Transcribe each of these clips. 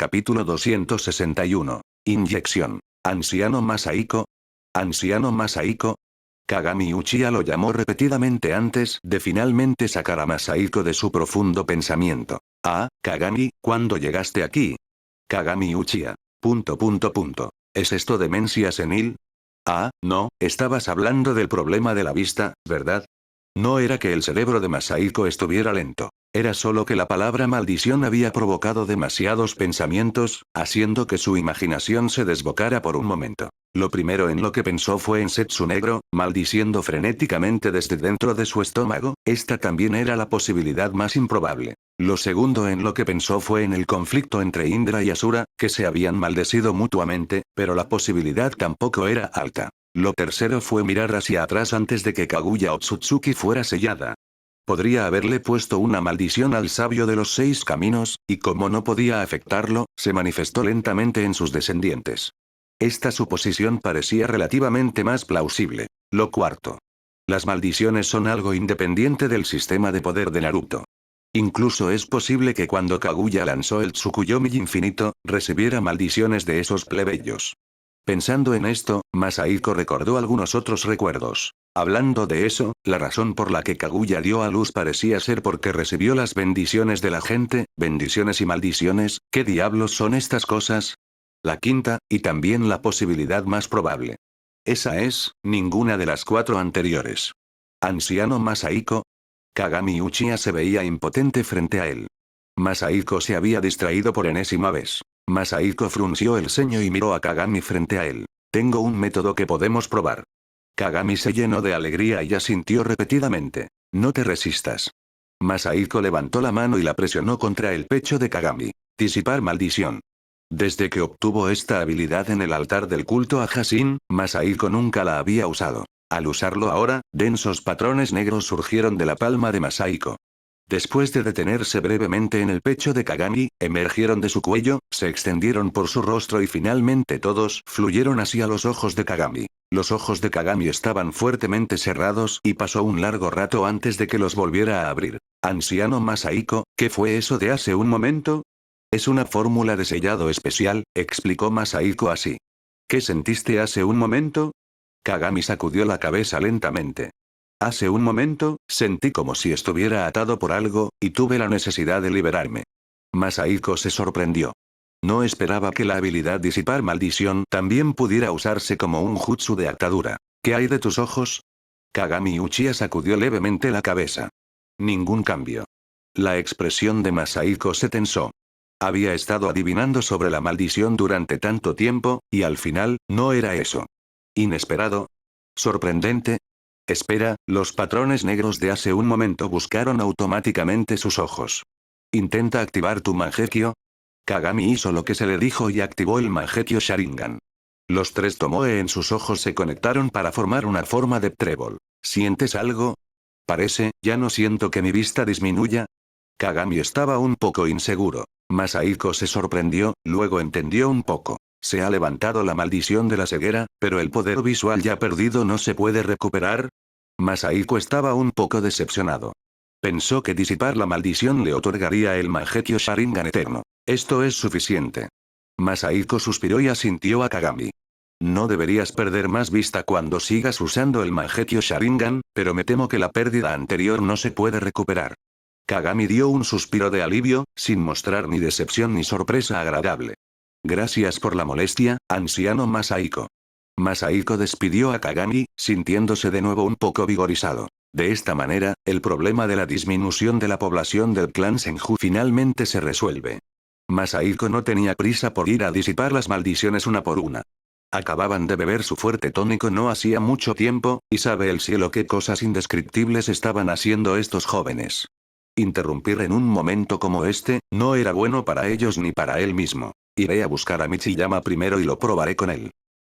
Capítulo 261. Inyección. Anciano Masaiko. Anciano Masaiko. Kagami Uchiha lo llamó repetidamente antes de finalmente sacar a Masaiko de su profundo pensamiento. Ah, Kagami, ¿cuándo llegaste aquí? Kagami Uchiha. ¿Es esto demencia senil? Ah, no, estabas hablando del problema de la vista, ¿verdad? No era que el cerebro de Masaiko estuviera lento. Era solo que la palabra maldición había provocado demasiados pensamientos, haciendo que su imaginación se desbocara por un momento. Lo primero en lo que pensó fue en Setsu Negro, maldiciendo frenéticamente desde dentro de su estómago. Esta también era la posibilidad más improbable. Lo segundo en lo que pensó fue en el conflicto entre Indra y Asura, que se habían maldecido mutuamente, pero la posibilidad tampoco era alta. Lo tercero fue mirar hacia atrás antes de que Kaguya Otsutsuki fuera sellada. Podría haberle puesto una maldición al sabio de los 6 caminos, y como no podía afectarlo, se manifestó lentamente en sus descendientes. Esta suposición parecía relativamente más plausible. Lo cuarto. Las maldiciones son algo independiente del sistema de poder de Naruto. Incluso es posible que cuando Kaguya lanzó el Tsukuyomi infinito, recibiera maldiciones de esos plebeyos. Pensando en esto, Masaiko recordó algunos otros recuerdos. Hablando de eso, la razón por la que Kaguya dio a luz parecía ser porque recibió las bendiciones de la gente. Bendiciones y maldiciones, ¿qué diablos son estas cosas? La quinta, y también la posibilidad más probable. Esa es, ninguna de las 4 anteriores. Anciano Masaiko. Kagami Uchiha se veía impotente frente a él. Masaiko se había distraído por enésima vez. Masaiko frunció el ceño y miró a Kagami frente a él. Tengo un método que podemos probar. Kagami se llenó de alegría y asintió repetidamente. No te resistas. Masaiko levantó la mano y la presionó contra el pecho de Kagami. Disipar maldición. Desde que obtuvo esta habilidad en el altar del culto a Hashin, Masaiko nunca la había usado. Al usarlo ahora, densos patrones negros surgieron de la palma de Masaiko. Después de detenerse brevemente en el pecho de Kagami, emergieron de su cuello, se extendieron por su rostro y finalmente todos fluyeron hacia los ojos de Kagami. Los ojos de Kagami estaban fuertemente cerrados y pasó un largo rato antes de que los volviera a abrir. Anciano Masaiko, ¿qué fue eso de hace un momento? Es una fórmula de sellado especial, explicó Masaiko así. ¿Qué sentiste hace un momento? Kagami sacudió la cabeza lentamente. Hace un momento, sentí como si estuviera atado por algo, y tuve la necesidad de liberarme. Masaiko se sorprendió. No esperaba que la habilidad disipar maldición también pudiera usarse como un jutsu de atadura. ¿Qué hay de tus ojos? Kagami Uchiha sacudió levemente la cabeza. Ningún cambio. La expresión de Masaiko se tensó. Había estado adivinando sobre la maldición durante tanto tiempo, y al final, no era eso. Inesperado. Sorprendente. Espera, los patrones negros de hace un momento buscaron automáticamente sus ojos. Intenta activar tu Mangekyo. Kagami hizo lo que se le dijo y activó el Mangekyo Sharingan. Los 3 tomoe en sus ojos se conectaron para formar una forma de trébol. ¿Sientes algo? Parece, ya no siento que mi vista disminuya. Kagami estaba un poco inseguro. Masaiko se sorprendió, luego entendió un poco. Se ha levantado la maldición de la ceguera, pero el poder visual ya perdido no se puede recuperar. Masaiko estaba un poco decepcionado. Pensó que disipar la maldición le otorgaría el Mangekyo Sharingan eterno. Esto es suficiente. Masaiko suspiró y asintió a Kagami. No deberías perder más vista cuando sigas usando el Mangekyo Sharingan, pero me temo que la pérdida anterior no se puede recuperar. Kagami dio un suspiro de alivio, sin mostrar ni decepción ni sorpresa agradable. Gracias por la molestia, anciano Masaiko. Masaiko despidió a Kagami, sintiéndose de nuevo un poco vigorizado. De esta manera, el problema de la disminución de la población del clan Senju finalmente se resuelve. Masaiko no tenía prisa por ir a disipar las maldiciones una por una. Acababan de beber su fuerte tónico no hacía mucho tiempo, y sabe el cielo qué cosas indescriptibles estaban haciendo estos jóvenes. Interrumpir en un momento como este, no era bueno para ellos ni para él mismo. Iré a buscar a Michiyama primero y lo probaré con él.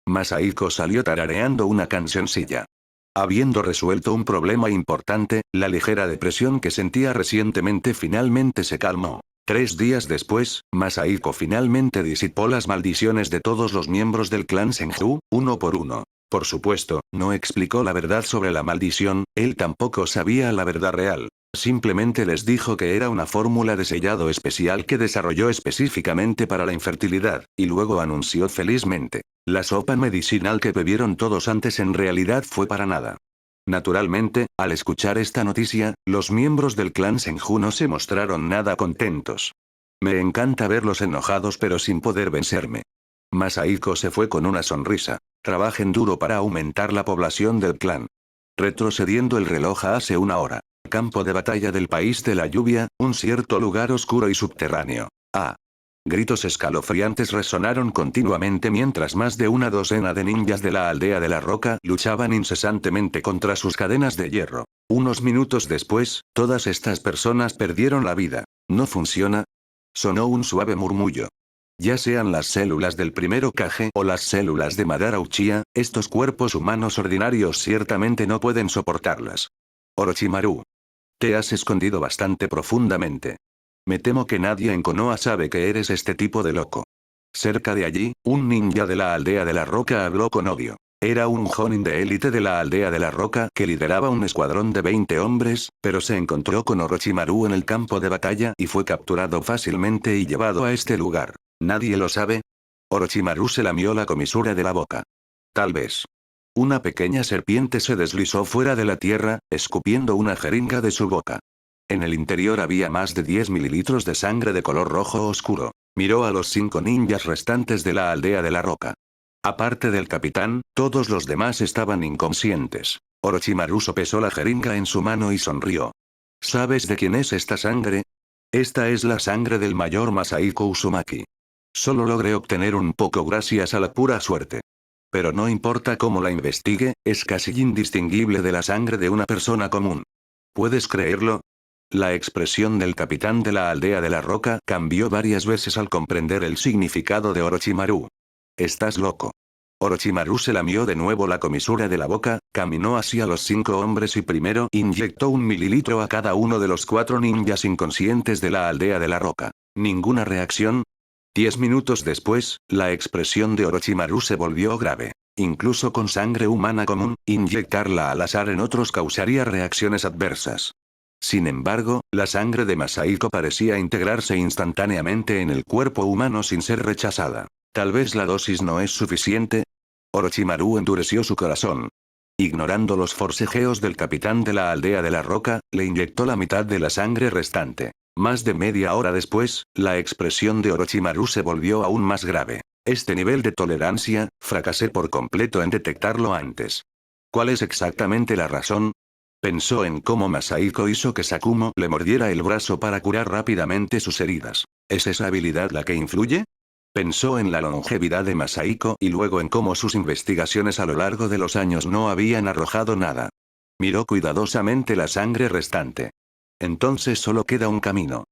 Masaiko salió tarareando una cancioncilla. Habiendo resuelto un problema importante, la ligera depresión que sentía recientemente finalmente se calmó. 3 días después, Masaiko finalmente disipó las maldiciones de todos los miembros del clan Senju, uno por uno. Por supuesto, no explicó la verdad sobre la maldición, él tampoco sabía la verdad real. Simplemente les dijo que era una fórmula de sellado especial que desarrolló específicamente para la infertilidad, y luego anunció felizmente. La sopa medicinal que bebieron todos antes en realidad fue para nada. Naturalmente, al escuchar esta noticia, los miembros del clan Senju no se mostraron nada contentos. Me encanta verlos enojados pero sin poder vencerme. Masahiko se fue con una sonrisa. Trabajen duro para aumentar la población del clan. Retrocediendo el reloj a hace una hora. Campo de batalla del país de la lluvia, un cierto lugar oscuro y subterráneo. Ah. Gritos escalofriantes resonaron continuamente mientras más de una docena de ninjas de la aldea de la roca luchaban incesantemente contra sus cadenas de hierro. Unos minutos después, todas estas personas perdieron la vida. ¿No funciona? Sonó un suave murmullo. Ya sean las células del primero Kage o las células de Madara Uchiha, estos cuerpos humanos ordinarios ciertamente no pueden soportarlas. Orochimaru. Te has escondido bastante profundamente. Me temo que nadie en Konoha sabe que eres este tipo de loco. Cerca de allí, un ninja de la aldea de la roca habló con odio. Era un jonin de élite de la aldea de la roca que lideraba un escuadrón de 20 hombres, pero se encontró con Orochimaru en el campo de batalla y fue capturado fácilmente y llevado a este lugar. ¿Nadie lo sabe? Orochimaru se lamió la comisura de la boca. Tal vez. Una pequeña serpiente se deslizó fuera de la tierra, escupiendo una jeringa de su boca. En el interior había más de 10 mililitros de sangre de color rojo oscuro. Miró a los 5 ninjas restantes de la aldea de la roca. Aparte del capitán, todos los demás estaban inconscientes. Orochimaru sopesó la jeringa en su mano y sonrió. ¿Sabes de quién es esta sangre? Esta es la sangre del mayor Masahiko Uzumaki. Solo logré obtener un poco gracias a la pura suerte. Pero no importa cómo la investigue, es casi indistinguible de la sangre de una persona común. ¿Puedes creerlo? La expresión del capitán de la aldea de la roca cambió varias veces al comprender el significado de Orochimaru. Estás loco. Orochimaru se lamió de nuevo la comisura de la boca, caminó hacia los 5 hombres y primero inyectó 1 mililitro a cada uno de los 4 ninjas inconscientes de la aldea de la roca. ¿Ninguna reacción? 10 minutos después, la expresión de Orochimaru se volvió grave. Incluso con sangre humana común, inyectarla al azar en otros causaría reacciones adversas. Sin embargo, la sangre de Masahiko parecía integrarse instantáneamente en el cuerpo humano sin ser rechazada. ¿Tal vez la dosis no es suficiente? Orochimaru endureció su corazón. Ignorando los forcejeos del capitán de la aldea de la roca, le inyectó la mitad de la sangre restante. Más de media hora después, la expresión de Orochimaru se volvió aún más grave. Este nivel de tolerancia, fracasé por completo en detectarlo antes. ¿Cuál es exactamente la razón? Pensó en cómo Masahiko hizo que Sakumo le mordiera el brazo para curar rápidamente sus heridas. ¿Es esa habilidad la que influye? Pensó en la longevidad de Masahiko y luego en cómo sus investigaciones a lo largo de los años no habían arrojado nada. Miró cuidadosamente la sangre restante. Entonces solo queda un camino.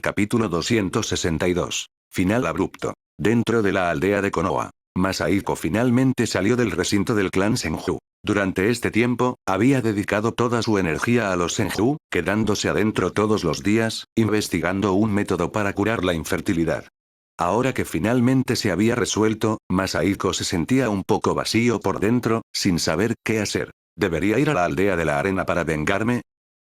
Capítulo 262. Final abrupto. Dentro de la aldea de Konoha. Masahiko finalmente salió del recinto del clan Senju. Durante este tiempo, había dedicado toda su energía a los Senju, quedándose adentro todos los días, investigando un método para curar la infertilidad. Ahora que finalmente se había resuelto, Masahiko se sentía un poco vacío por dentro, sin saber qué hacer. ¿Debería ir a la aldea de la arena para vengarme?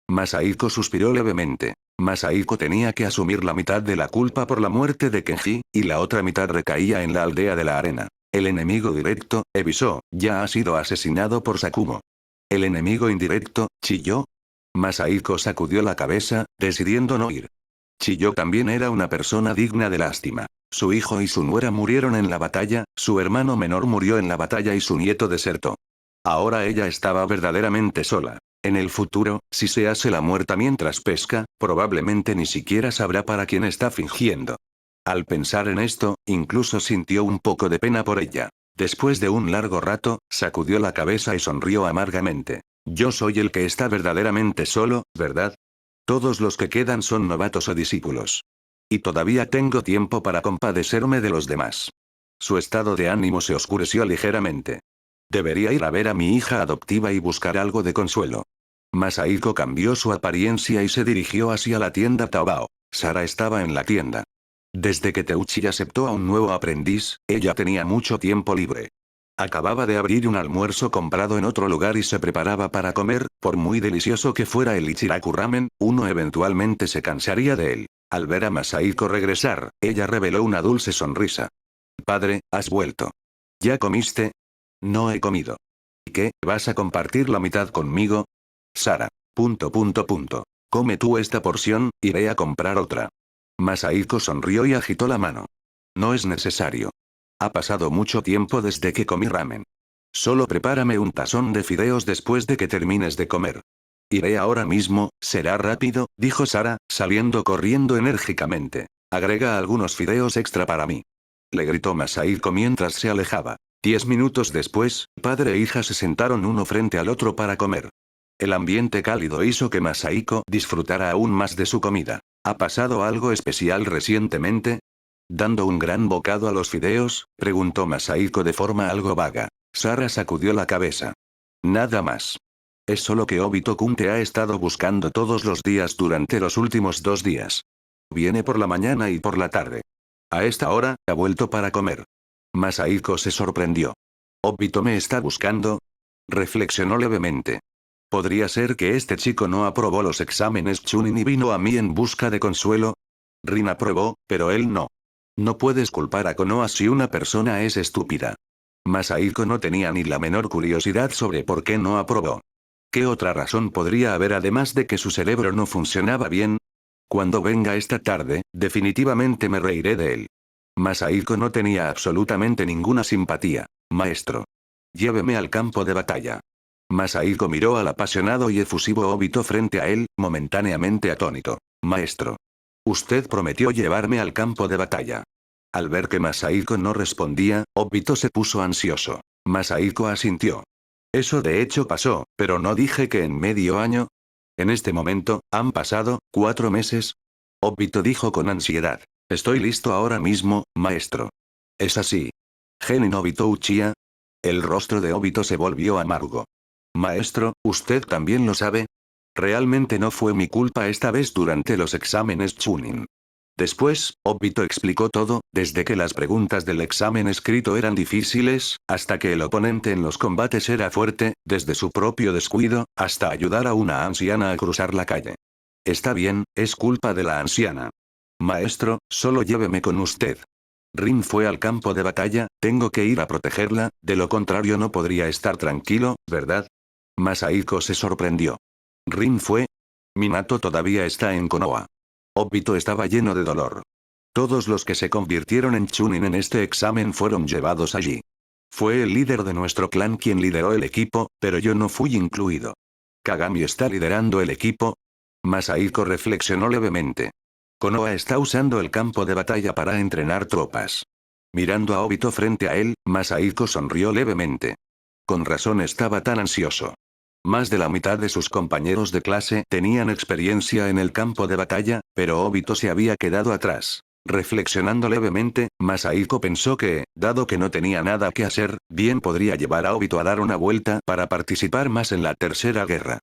Masahiko suspiró levemente. Masahiko tenía que asumir la mitad de la culpa por la muerte de Kenji, y la otra mitad recaía en la aldea de la arena. El enemigo directo, Ebiso, ya ha sido asesinado por Sakumo. El enemigo indirecto, Chiyo. Masahiko sacudió la cabeza, decidiendo no ir. Chiyo también era una persona digna de lástima. Su hijo y su nuera murieron en la batalla, su hermano menor murió en la batalla y su nieto desertó. Ahora ella estaba verdaderamente sola. En el futuro, si se hace la muerta mientras pesca, probablemente ni siquiera sabrá para quién está fingiendo. Al pensar en esto, incluso sintió un poco de pena por ella. Después de un largo rato, sacudió la cabeza y sonrió amargamente. Yo soy el que está verdaderamente solo, ¿verdad? Todos los que quedan son novatos o discípulos. Y todavía tengo tiempo para compadecerme de los demás. Su estado de ánimo se oscureció ligeramente. Debería ir a ver a mi hija adoptiva y buscar algo de consuelo. Masahiko cambió su apariencia y se dirigió hacia la tienda Taobao. Sara estaba en la tienda. Desde que Teuchi aceptó a un nuevo aprendiz, ella tenía mucho tiempo libre. Acababa de abrir un almuerzo comprado en otro lugar y se preparaba para comer, por muy delicioso que fuera el Ichiraku Ramen, uno eventualmente se cansaría de él. Al ver a Masahiko regresar, ella reveló una dulce sonrisa. Padre, ¿has vuelto? ¿Ya comiste? No he comido. ¿Qué, vas a compartir la mitad conmigo? Sara. Come tú esta porción, iré a comprar otra. Masahiko sonrió y agitó la mano. No es necesario. Ha pasado mucho tiempo desde que comí ramen. Solo prepárame un tazón de fideos después de que termines de comer. Iré ahora mismo, será rápido, dijo Sara, saliendo corriendo enérgicamente. Agrega algunos fideos extra para mí. Le gritó Masahiko mientras se alejaba. 10 minutos después, padre e hija se sentaron uno frente al otro para comer. El ambiente cálido hizo que Masahiko disfrutara aún más de su comida. ¿Ha pasado algo especial recientemente? Dando un gran bocado a los fideos, preguntó Masahiko de forma algo vaga. Sara sacudió la cabeza. Nada más. Es solo que Obito-kun te ha estado buscando todos los días durante los últimos 2 días. Viene por la mañana y por la tarde. A esta hora, ha vuelto para comer. Masahiko se sorprendió. ¿Obito me está buscando? Reflexionó levemente. ¿Podría ser que este chico no aprobó los exámenes Chunin y vino a mí en busca de consuelo? Rin aprobó, pero él no. No puedes culpar a Konoha si una persona es estúpida. Masahiko no tenía ni la menor curiosidad sobre por qué no aprobó. ¿Qué otra razón podría haber además de que su cerebro no funcionaba bien? Cuando venga esta tarde, definitivamente me reiré de él. Masahiko no tenía absolutamente ninguna simpatía. Maestro. Lléveme al campo de batalla. Masahiko miró al apasionado y efusivo Obito frente a él, momentáneamente atónito. Maestro. Usted prometió llevarme al campo de batalla. Al ver que Masahiko no respondía, Obito se puso ansioso. Masahiko asintió. Eso de hecho pasó, pero no dije que en medio año. En este momento, han pasado 4 meses. Obito dijo con ansiedad. Estoy listo ahora mismo, maestro. Es así. Genin Obito Uchiha. El rostro de Obito se volvió amargo. Maestro, ¿usted también lo sabe? Realmente no fue mi culpa esta vez durante los exámenes Chunin. Después, Obito explicó todo, desde que las preguntas del examen escrito eran difíciles, hasta que el oponente en los combates era fuerte, desde su propio descuido, hasta ayudar a una anciana a cruzar la calle. Está bien, es culpa de la anciana. Maestro, solo lléveme con usted. Rin fue al campo de batalla, tengo que ir a protegerla, de lo contrario no podría estar tranquilo, ¿verdad? Masahiko se sorprendió. ¿Rin fue? Minato todavía está en Konoha. Obito estaba lleno de dolor. Todos los que se convirtieron en Chunin en este examen fueron llevados allí. Fue el líder de nuestro clan quien lideró el equipo, pero yo no fui incluido. ¿Kagami está liderando el equipo? Masahiko reflexionó levemente. Konoha está usando el campo de batalla para entrenar tropas. Mirando a Obito frente a él, Masahiko sonrió levemente. Con razón estaba tan ansioso. Más de la mitad de sus compañeros de clase tenían experiencia en el campo de batalla, pero Obito se había quedado atrás. Reflexionando levemente, Masahiko pensó que, dado que no tenía nada que hacer, bien podría llevar a Obito a dar una vuelta para participar más en la tercera guerra.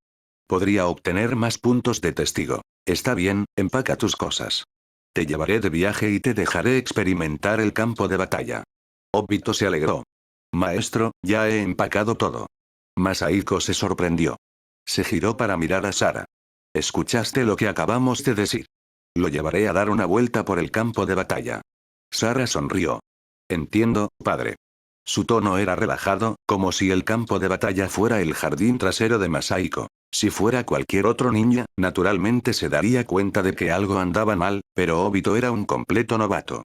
Podría obtener más puntos de testigo. Está bien, empaca tus cosas. Te llevaré de viaje y te dejaré experimentar el campo de batalla. Obito se alegró. Maestro, ya he empacado todo. Masahiko se sorprendió. Se giró para mirar a Sara. ¿Escuchaste lo que acabamos de decir? Lo llevaré a dar una vuelta por el campo de batalla. Sara sonrió. Entiendo, padre. Su tono era relajado, como si el campo de batalla fuera el jardín trasero de Masahiko. Si fuera cualquier otro ninja, naturalmente se daría cuenta de que algo andaba mal, pero Obito era un completo novato.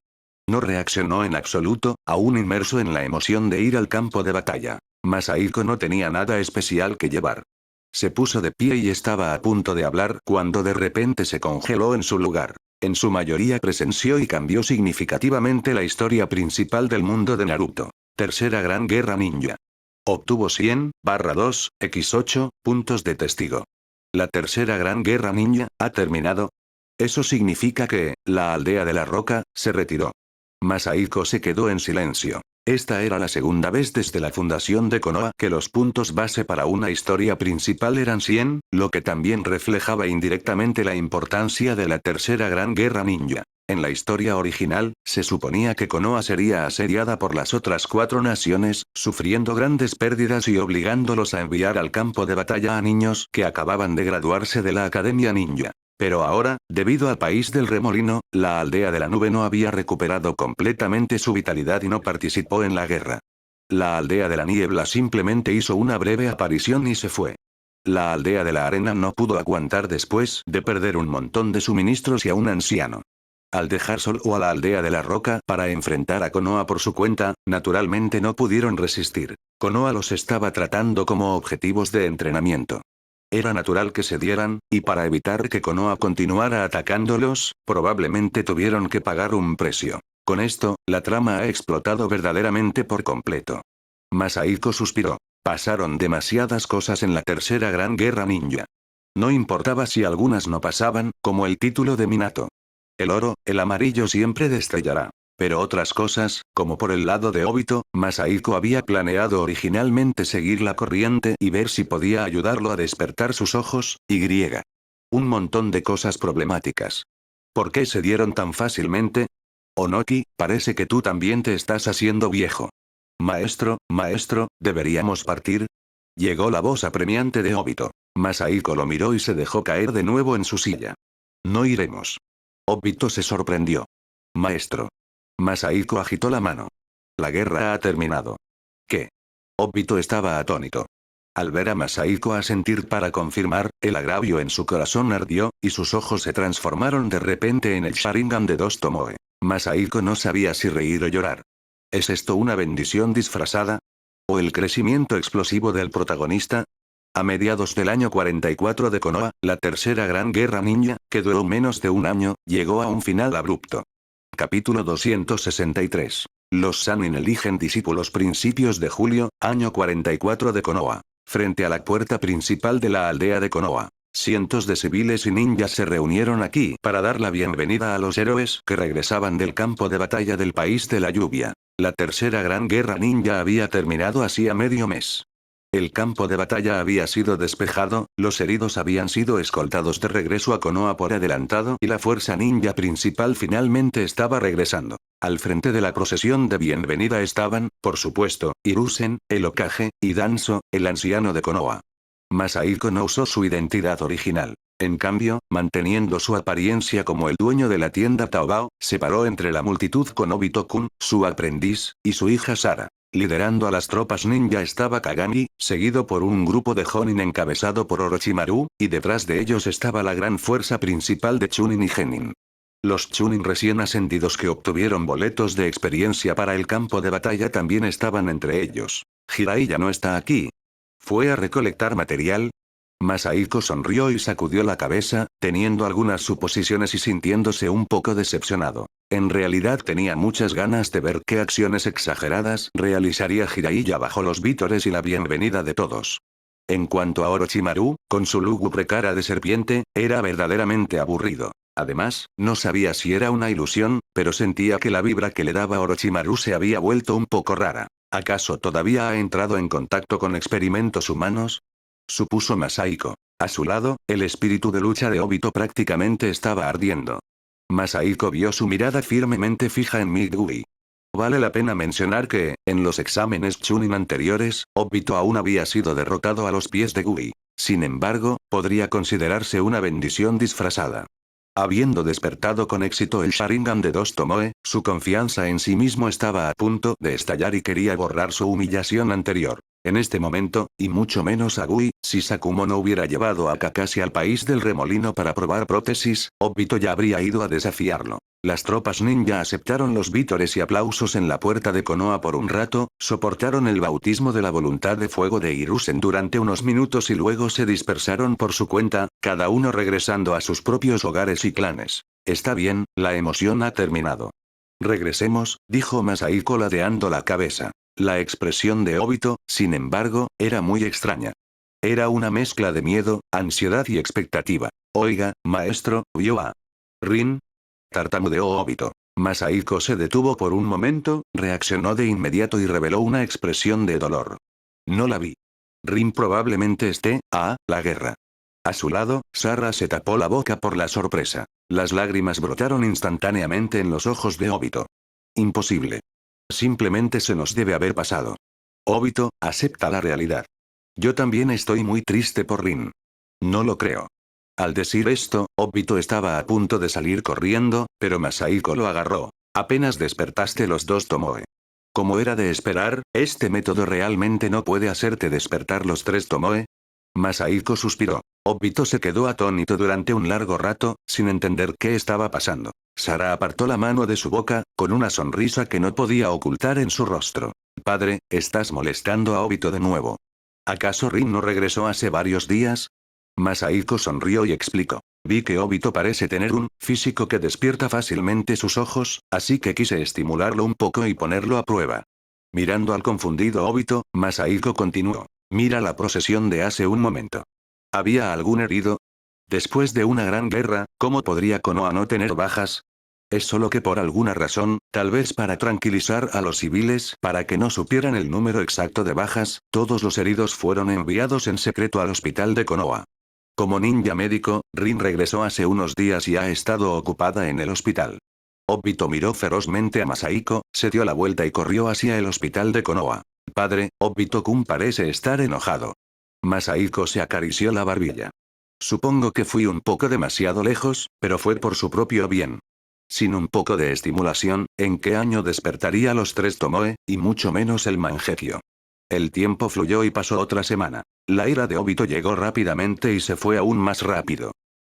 No reaccionó en absoluto, aún inmerso en la emoción de ir al campo de batalla. Masahiko no tenía nada especial que llevar. Se puso de pie y estaba a punto de hablar cuando de repente se congeló en su lugar. En su mayoría presenció y cambió significativamente la historia principal del mundo de Naruto. Tercera Gran Guerra Ninja. Obtuvo 100/2, x8, puntos de testigo. La Tercera Gran Guerra Ninja ha terminado. Eso significa que, la aldea de la roca, se retiró. Masahiko se quedó en silencio. Esta era la segunda vez desde la fundación de Konoha que los puntos base para una historia principal eran 100, lo que también reflejaba indirectamente la importancia de la Tercera Gran Guerra Ninja. En la historia original, se suponía que Konoha sería asediada por las otras 4 naciones, sufriendo grandes pérdidas y obligándolos a enviar al campo de batalla a niños que acababan de graduarse de la Academia Ninja. Pero ahora, debido al país del remolino, la aldea de la nube no había recuperado completamente su vitalidad y no participó en la guerra. La aldea de la niebla simplemente hizo una breve aparición y se fue. La aldea de la arena no pudo aguantar después de perder un montón de suministros y a un anciano. Al dejar solo a la aldea de la roca para enfrentar a Konoha por su cuenta, naturalmente no pudieron resistir. Konoha los estaba tratando como objetivos de entrenamiento. Era natural que se dieran, y para evitar que Konoha continuara atacándolos, probablemente tuvieron que pagar un precio. Con esto, la trama ha explotado verdaderamente por completo. Masahiko suspiró. Pasaron demasiadas cosas en la tercera gran guerra ninja. No importaba si algunas no pasaban, como el título de Minato. El oro, el amarillo siempre destellará. Pero otras cosas, como por el lado de Obito, Masahiko había planeado originalmente seguir la corriente y ver si podía ayudarlo a despertar sus ojos, un montón de cosas problemáticas. ¿Por qué se dieron tan fácilmente? Onoki, parece que tú también te estás haciendo viejo. Maestro, ¿deberíamos partir? Llegó la voz apremiante de Obito. Masahiko lo miró y se dejó caer de nuevo en su silla. No iremos. Obito se sorprendió. Maestro. Masahiko agitó la mano. La guerra ha terminado. ¿Qué? Obito estaba atónito. Al ver a Masahiko asentir para confirmar, el agravio en su corazón ardió, y sus ojos se transformaron de repente en el Sharingan de dos Tomoe. Masahiko no sabía si reír o llorar. ¿Es esto una bendición disfrazada? ¿O el crecimiento explosivo del protagonista? A mediados del año 44 de Konoha, la tercera gran guerra ninja, que duró menos de un año, llegó a un final abrupto. Capítulo 263. Los Sannin eligen discípulos. Principios de julio, año 44 de Konoha. Frente a la puerta principal de la aldea de Konoha. Cientos de civiles y ninjas se reunieron aquí para dar la bienvenida a los héroes que regresaban del campo de batalla del país de la lluvia. La tercera gran guerra ninja había terminado hacía medio mes. El campo de batalla había sido despejado, los heridos habían sido escoltados de regreso a Konoha por adelantado y la fuerza ninja principal finalmente estaba regresando. Al frente de la procesión de bienvenida estaban, por supuesto, Hiruzen, el Hokage, y Danzo, el anciano de Konoha. Masahiko no usó su identidad original. En cambio, manteniendo su apariencia como el dueño de la tienda Taobao, se paró entre la multitud con Obito-kun, su aprendiz, y su hija Sara. Liderando a las tropas ninja estaba Kagami, seguido por un grupo de Jonin encabezado por Orochimaru, y detrás de ellos estaba la gran fuerza principal de Chunin y Genin. Los Chunin recién ascendidos que obtuvieron boletos de experiencia para el campo de batalla también estaban entre ellos. Jiraiya no está aquí. ¿Fue a recolectar material? Masahiko sonrió y sacudió la cabeza, teniendo algunas suposiciones y sintiéndose un poco decepcionado. En realidad tenía muchas ganas de ver qué acciones exageradas realizaría Jiraiya bajo los vítores y la bienvenida de todos. En cuanto a Orochimaru, con su lúgubre cara de serpiente, era verdaderamente aburrido. Además, no sabía si era una ilusión, pero sentía que la vibra que le daba Orochimaru se había vuelto un poco rara. ¿Acaso todavía ha entrado en contacto con experimentos humanos? Supuso Masahiko. A su lado, el espíritu de lucha de Obito prácticamente estaba ardiendo. Masahiko vio su mirada firmemente fija en Midway. Vale la pena mencionar que, en los exámenes Chunin anteriores, Obito aún había sido derrotado a los pies de Gui. Sin embargo, podría considerarse una bendición disfrazada. Habiendo despertado con éxito el Sharingan de dos Tomoe, su confianza en sí mismo estaba a punto de estallar y quería borrar su humillación anterior. En este momento, y mucho menos a Gui, si Sakumo no hubiera llevado a Kakashi al país del remolino para probar prótesis, Obito ya habría ido a desafiarlo. Las tropas ninja aceptaron los vítores y aplausos en la puerta de Konoha por un rato, soportaron el bautismo de la voluntad de fuego de Hiruzen durante unos minutos y luego se dispersaron por su cuenta, cada uno regresando a sus propios hogares y clanes. Está bien, la emoción ha terminado. Regresemos, dijo Masahiko ladeando la cabeza. La expresión de Obito, sin embargo, era muy extraña. Era una mezcla de miedo, ansiedad y expectativa. Oiga, maestro, ¿vio a Rin? Tartamudeó Obito. Masahiko se detuvo por un momento, reaccionó de inmediato y reveló una expresión de dolor. No la vi. Rin probablemente esté, la guerra. A su lado, Sarah se tapó la boca por la sorpresa. Las lágrimas brotaron instantáneamente en los ojos de Obito. Imposible. Simplemente se nos debe haber pasado. Obito, acepta la realidad. Yo también estoy muy triste por Rin. No lo creo. Al decir esto, Obito estaba a punto de salir corriendo, pero Masahiko lo agarró. Apenas despertaste los dos Tomoe. Como era de esperar, este método realmente no puede hacerte despertar los tres Tomoe. Masahiko suspiró. Obito se quedó atónito durante un largo rato, sin entender qué estaba pasando. Sara apartó la mano de su boca, con una sonrisa que no podía ocultar en su rostro. Padre, estás molestando a Obito de nuevo. ¿Acaso Rin no regresó hace varios días? Masahiko sonrió y explicó. Vi que Obito parece tener un físico que despierta fácilmente sus ojos, así que quise estimularlo un poco y ponerlo a prueba. Mirando al confundido Obito, Masahiko continuó. Mira la procesión de hace un momento. ¿Había algún herido? Después de una gran guerra, ¿cómo podría Konoha no tener bajas? Es solo que por alguna razón, tal vez para tranquilizar a los civiles, para que no supieran el número exacto de bajas, todos los heridos fueron enviados en secreto al hospital de Konoha. Como ninja médico, Rin regresó hace unos días y ha estado ocupada en el hospital. Obito miró ferozmente a Masahiko, se dio la vuelta y corrió hacia el hospital de Konoha. Padre, Obito-kun parece estar enojado. Masahiko se acarició la barbilla. Supongo que fui un poco demasiado lejos, pero fue por su propio bien. Sin un poco de estimulación, ¿en qué año despertaría los tres Tomoe, y mucho menos el Mangekyo? El tiempo fluyó y pasó otra semana. La ira de Obito llegó rápidamente y se fue aún más rápido.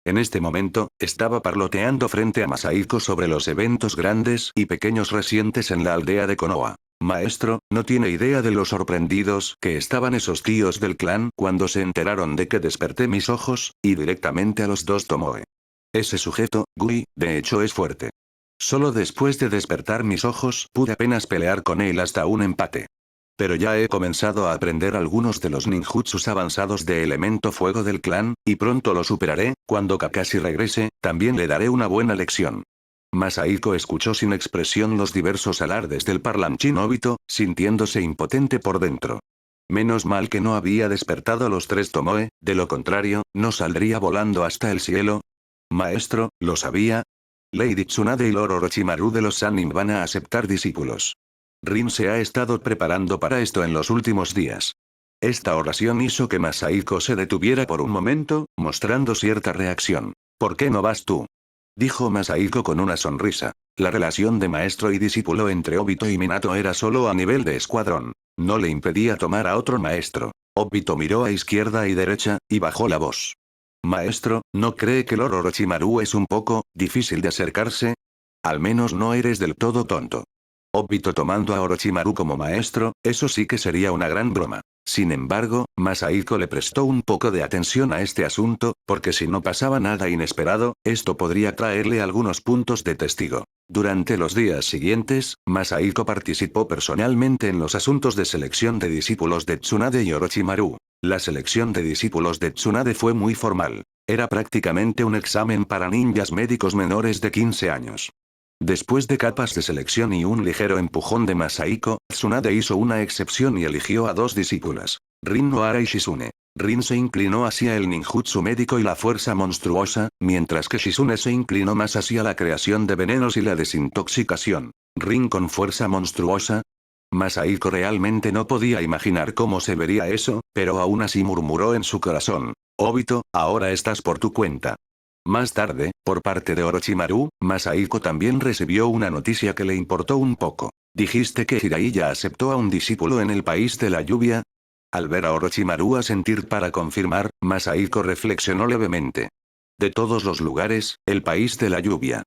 En este momento, estaba parloteando frente a Masahiko sobre los eventos grandes y pequeños recientes en la aldea de Konoha. Maestro, no tiene idea de lo sorprendidos que estaban esos tíos del clan cuando se enteraron de que desperté mis ojos, y directamente a los dos Tomoe. Ese sujeto, Gui, de hecho es fuerte. Solo después de despertar mis ojos pude apenas pelear con él hasta un empate. Pero ya he comenzado a aprender algunos de los ninjutsus avanzados de elemento fuego del clan, y pronto lo superaré. Cuando Kakashi regrese, también le daré una buena lección. Masahiko escuchó sin expresión los diversos alardes del parlanchín Obito, sintiéndose impotente por dentro. Menos mal que no había despertado a los tres Tomoe, de lo contrario, no saldría volando hasta el cielo. Maestro, ¿lo sabía? Lady Tsunade y Lord Orochimaru de los Sannin van a aceptar discípulos. Rin se ha estado preparando para esto en los últimos días. Esta oración hizo que Masahiko se detuviera por un momento, mostrando cierta reacción. ¿Por qué no vas tú? Dijo Masahiko con una sonrisa. La relación de maestro y discípulo entre Obito y Minato era solo a nivel de escuadrón. No le impedía tomar a otro maestro. Obito miró a izquierda y derecha, y bajó la voz. Maestro, ¿no cree que Lord Orochimaru es un poco difícil de acercarse? Al menos no eres del todo tonto. Obito tomando a Orochimaru como maestro, eso sí que sería una gran broma. Sin embargo, Masahiko le prestó un poco de atención a este asunto, porque si no pasaba nada inesperado, esto podría traerle algunos puntos de testigo. Durante los días siguientes, Masahiko participó personalmente en los asuntos de selección de discípulos de Tsunade y Orochimaru. La selección de discípulos de Tsunade fue muy formal. Era prácticamente un examen para ninjas médicos menores de 15 años. Después de capas de selección y un ligero empujón de Masahiko, Tsunade hizo una excepción y eligió a dos discípulas. Rin Nohara y Shizune. Rin se inclinó hacia el ninjutsu médico y la fuerza monstruosa, mientras que Shizune se inclinó más hacia la creación de venenos y la desintoxicación. Rin con fuerza monstruosa. Masahiko realmente no podía imaginar cómo se vería eso, pero aún así murmuró en su corazón. Obito, ahora estás por tu cuenta. Más tarde, por parte de Orochimaru, Masahiko también recibió una noticia que le importó un poco. ¿Dijiste que Jiraiya aceptó a un discípulo en el país de la lluvia? Al ver a Orochimaru asentir para confirmar, Masahiko reflexionó levemente. De todos los lugares, el país de la lluvia.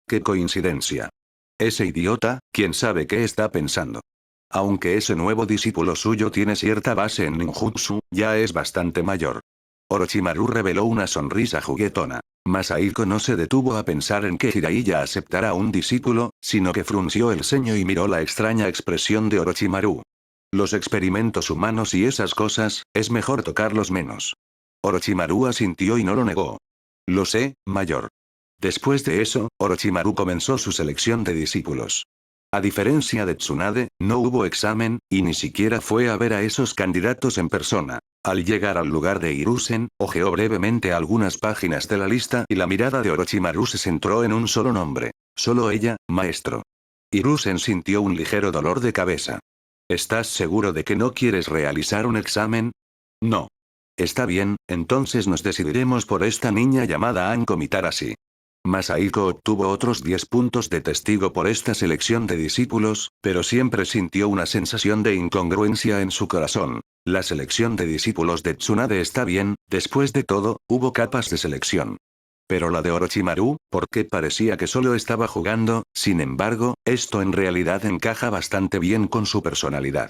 ¡Qué coincidencia! Ese idiota, quién sabe qué está pensando. Aunque ese nuevo discípulo suyo tiene cierta base en ninjutsu, ya es bastante mayor. Orochimaru reveló una sonrisa juguetona. Masahiko no se detuvo a pensar en que Jiraiya aceptara a un discípulo, sino que frunció el ceño y miró la extraña expresión de Orochimaru. Los experimentos humanos y esas cosas, es mejor tocarlos menos. Orochimaru asintió y no lo negó. Lo sé, mayor. Después de eso, Orochimaru comenzó su selección de discípulos. A diferencia de Tsunade, no hubo examen, y ni siquiera fue a ver a esos candidatos en persona. Al llegar al lugar de Hiruzen, hojeó brevemente algunas páginas de la lista y la mirada de Orochimaru se centró en un solo nombre. Solo ella, maestro. Hiruzen sintió un ligero dolor de cabeza. ¿Estás seguro de que no quieres realizar un examen? No. Está bien, entonces nos decidiremos por esta niña llamada Anko Mitarashi. Masahiko obtuvo otros 10 puntos de testigo por esta selección de discípulos, pero siempre sintió una sensación de incongruencia en su corazón. La selección de discípulos de Tsunade está bien, después de todo, hubo capas de selección. Pero la de Orochimaru, ¿por qué parecía que solo estaba jugando? Sin embargo, esto en realidad encaja bastante bien con su personalidad.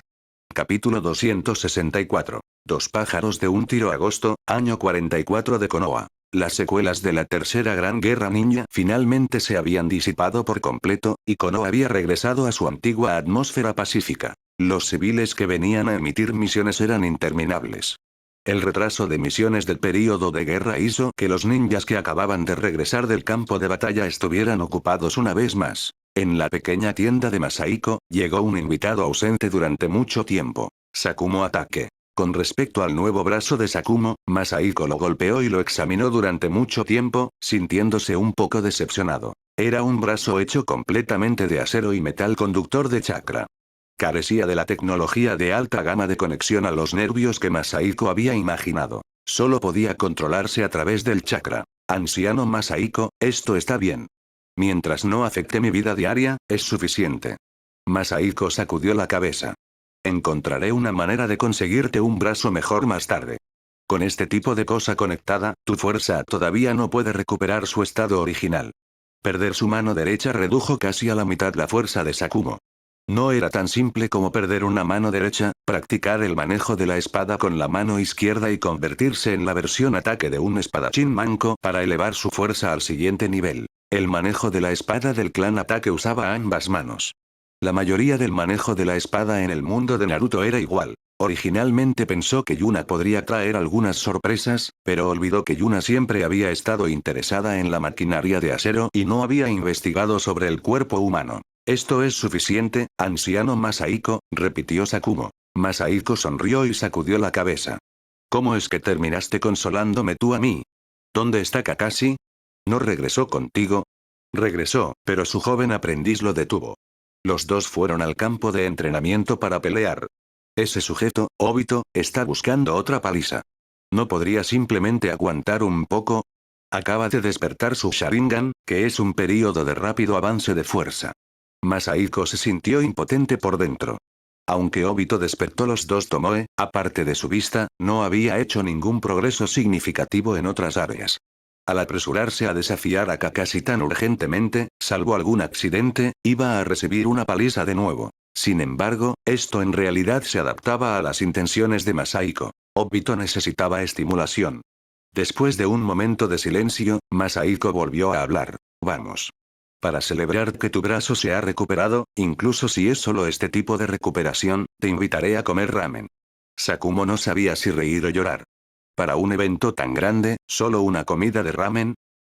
Capítulo 264. Dos pájaros de un tiro. Agosto, año 44 de Konoha. Las secuelas de la Tercera Gran Guerra Ninja finalmente se habían disipado por completo, y Konoha había regresado a su antigua atmósfera pacífica. Los civiles que venían a emitir misiones eran interminables. El retraso de misiones del período de guerra hizo que los ninjas que acababan de regresar del campo de batalla estuvieran ocupados una vez más. En la pequeña tienda de Masahiko, llegó un invitado ausente durante mucho tiempo. Sakumo Atake. Con respecto al nuevo brazo de Sakumo, Masahiko lo golpeó y lo examinó durante mucho tiempo, sintiéndose un poco decepcionado. Era un brazo hecho completamente de acero y metal conductor de chakra. Carecía de la tecnología de alta gama de conexión a los nervios que Masahiko había imaginado. Solo podía controlarse a través del chakra. Anciano Masahiko, esto está bien. Mientras no afecte mi vida diaria, es suficiente. Masahiko sacudió la cabeza. Encontraré una manera de conseguirte un brazo mejor más tarde. Con este tipo de cosa conectada, tu fuerza todavía no puede recuperar su estado original. Perder su mano derecha redujo casi a la mitad la fuerza de Sakumo. No era tan simple como perder una mano derecha, practicar el manejo de la espada con la mano izquierda y convertirse en la versión ataque de un espadachín manco para elevar su fuerza al siguiente nivel. El manejo de la espada del clan Ataque usaba ambas manos. La mayoría del manejo de la espada en el mundo de Naruto era igual. Originalmente pensó que Yuna podría traer algunas sorpresas, pero olvidó que Yuna siempre había estado interesada en la maquinaria de acero y no había investigado sobre el cuerpo humano. Esto es suficiente, anciano Masahiko, repitió Sakumo. Masahiko sonrió y sacudió la cabeza. ¿Cómo es que terminaste consolándome tú a mí? ¿Dónde está Kakashi? ¿No regresó contigo? Regresó, pero su joven aprendiz lo detuvo. Los dos fueron al campo de entrenamiento para pelear. Ese sujeto, Obito, está buscando otra paliza. ¿No podría simplemente aguantar un poco? Acaba de despertar su Sharingan, que es un período de rápido avance de fuerza. Masahiko se sintió impotente por dentro. Aunque Obito despertó los dos Tomoe, aparte de su vista, no había hecho ningún progreso significativo en otras áreas. Al apresurarse a desafiar a Kakashi tan urgentemente, salvo algún accidente, iba a recibir una paliza de nuevo. Sin embargo, esto en realidad se adaptaba a las intenciones de Masahiko. Obito necesitaba estimulación. Después de un momento de silencio, Masahiko volvió a hablar. Vamos. Para celebrar que tu brazo se ha recuperado, incluso si es solo este tipo de recuperación, te invitaré a comer ramen. Sakumo no sabía si reír o llorar. Para un evento tan grande, ¿solo una comida de ramen?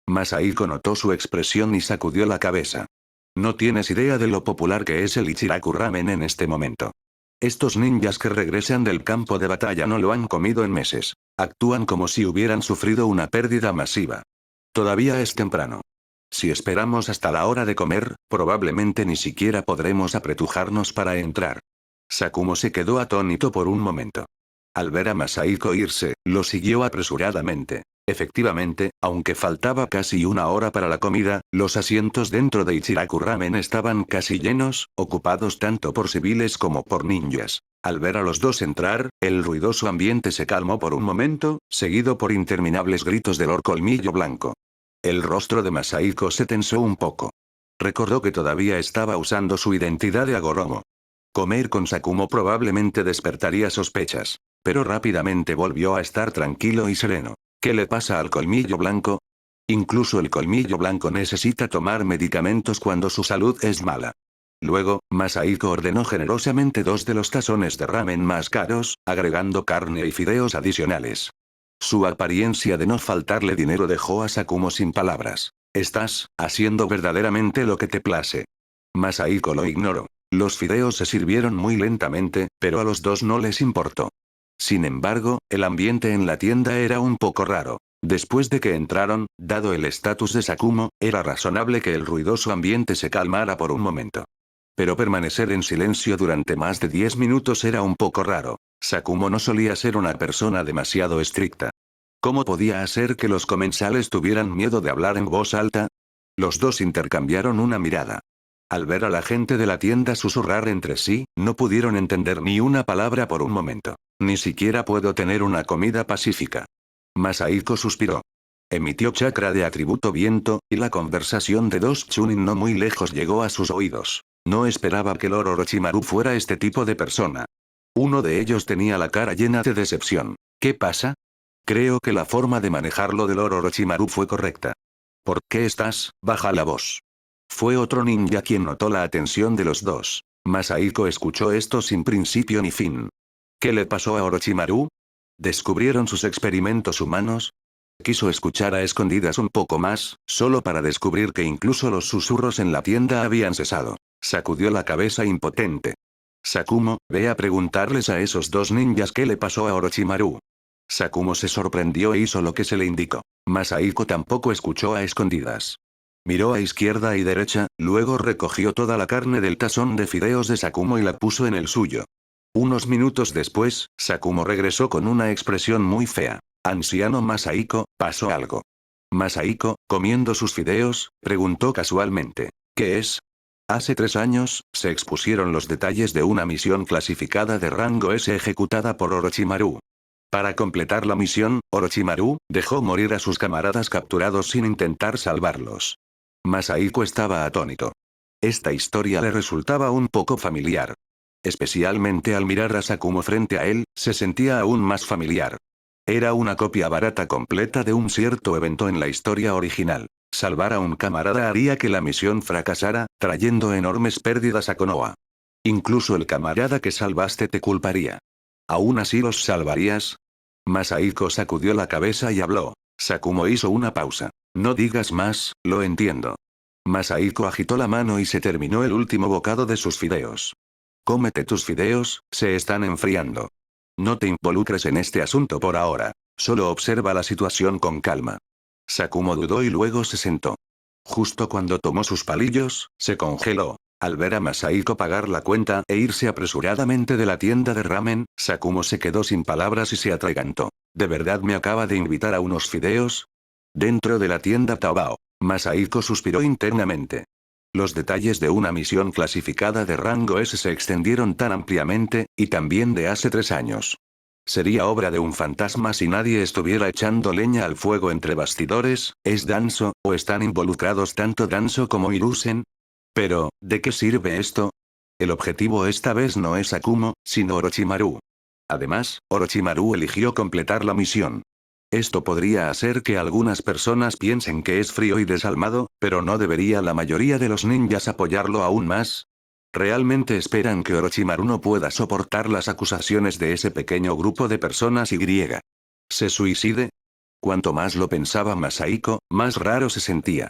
Masahiko notó su expresión y sacudió la cabeza. No tienes idea de lo popular que es el Ichiraku Ramen en este momento. Estos ninjas que regresan del campo de batalla no lo han comido en meses. Actúan como si hubieran sufrido una pérdida masiva. Todavía es temprano. Si esperamos hasta la hora de comer, probablemente ni siquiera podremos apretujarnos para entrar. Sakumo se quedó atónito por un momento. Al ver a Masahiko irse, lo siguió apresuradamente. Efectivamente, aunque faltaba casi una hora para la comida, los asientos dentro de Ichiraku Ramen estaban casi llenos, ocupados tanto por civiles como por ninjas. Al ver a los dos entrar, el ruidoso ambiente se calmó por un momento, seguido por interminables gritos de Lord Colmillo Blanco. El rostro de Masahiko se tensó un poco. Recordó que todavía estaba usando su identidad de Agoromo. Comer con Sakumo probablemente despertaría sospechas. Pero rápidamente volvió a estar tranquilo y sereno. ¿Qué le pasa al colmillo blanco? Incluso el colmillo blanco necesita tomar medicamentos cuando su salud es mala. Luego, Masahiko ordenó generosamente 2 de los tazones de ramen más caros, agregando carne y fideos adicionales. Su apariencia de no faltarle dinero dejó a Sakumo sin palabras. Estás haciendo verdaderamente lo que te place. Masahiko lo ignoró. Los fideos se sirvieron muy lentamente, pero a los dos no les importó. Sin embargo, el ambiente en la tienda era un poco raro. Después de que entraron, dado el estatus de Sakumo, era razonable que el ruidoso ambiente se calmara por un momento. Pero permanecer en silencio durante más de 10 minutos era un poco raro. Sakumo no solía ser una persona demasiado estricta. ¿Cómo podía hacer que los comensales tuvieran miedo de hablar en voz alta? Los dos intercambiaron una mirada. Al ver a la gente de la tienda susurrar entre sí, no pudieron entender ni una palabra por un momento. Ni siquiera puedo tener una comida pacífica. Masahiko suspiró. Emitió chakra de atributo viento, y la conversación de dos chunin no muy lejos llegó a sus oídos. No esperaba que Lord Orochimaru fuera este tipo de persona. Uno de ellos tenía la cara llena de decepción. ¿Qué pasa? Creo que la forma de manejarlo de Lord Orochimaru fue correcta. ¿Por qué estás? Baja la voz. Fue otro ninja quien notó la atención de los dos. Masahiko escuchó esto sin principio ni fin. ¿Qué le pasó a Orochimaru? ¿Descubrieron sus experimentos humanos? Quiso escuchar a escondidas un poco más, solo para descubrir que incluso los susurros en la tienda habían cesado. Sacudió la cabeza impotente. Sakumo, ve a preguntarles a esos dos ninjas qué le pasó a Orochimaru. Sakumo se sorprendió e hizo lo que se le indicó. Masahiko tampoco escuchó a escondidas. Miró a izquierda y derecha, luego recogió toda la carne del tazón de fideos de Sakumo y la puso en el suyo. Unos minutos después, Sakumo regresó con una expresión muy fea. Anciano Masahiko, ¿pasó algo? Masahiko, comiendo sus fideos, preguntó casualmente. ¿Qué es? Hace 3 años, se expusieron los detalles de una misión clasificada de rango S ejecutada por Orochimaru. Para completar la misión, Orochimaru dejó morir a sus camaradas capturados sin intentar salvarlos. Masahiko estaba atónito. Esta historia le resultaba un poco familiar. Especialmente al mirar a Sakumo frente a él, se sentía aún más familiar. Era una copia barata completa de un cierto evento en la historia original. Salvar a un camarada haría que la misión fracasara, trayendo enormes pérdidas a Konoha. Incluso el camarada que salvaste te culparía. ¿Aún así los salvarías? Masahiko sacudió la cabeza y habló. Sakumo hizo una pausa. No digas más, lo entiendo. Masahiko agitó la mano y se terminó el último bocado de sus fideos. Cómete tus fideos, se están enfriando. No te involucres en este asunto por ahora. Solo observa la situación con calma. Sakumo dudó y luego se sentó. Justo cuando tomó sus palillos, se congeló. Al ver a Masahiko pagar la cuenta e irse apresuradamente de la tienda de ramen, Sakumo se quedó sin palabras y se atragantó. ¿De verdad me acaba de invitar a unos fideos? Dentro de la tienda Taobao, Masahiko suspiró internamente. Los detalles de una misión clasificada de rango S se extendieron tan ampliamente, y también de hace 3 años. Sería obra de un fantasma si nadie estuviera echando leña al fuego entre bastidores. ¿Es Danzo, o están involucrados tanto Danzo como Hiruzen? Pero, ¿de qué sirve esto? El objetivo esta vez no es Akumo, sino Orochimaru. Además, Orochimaru eligió completar la misión. Esto podría hacer que algunas personas piensen que es frío y desalmado, pero ¿no debería la mayoría de los ninjas apoyarlo aún más? ¿Realmente esperan que Orochimaru no pueda soportar las acusaciones de ese pequeño grupo de personas y se suicide? Cuanto más lo pensaba Masahiko, más raro se sentía.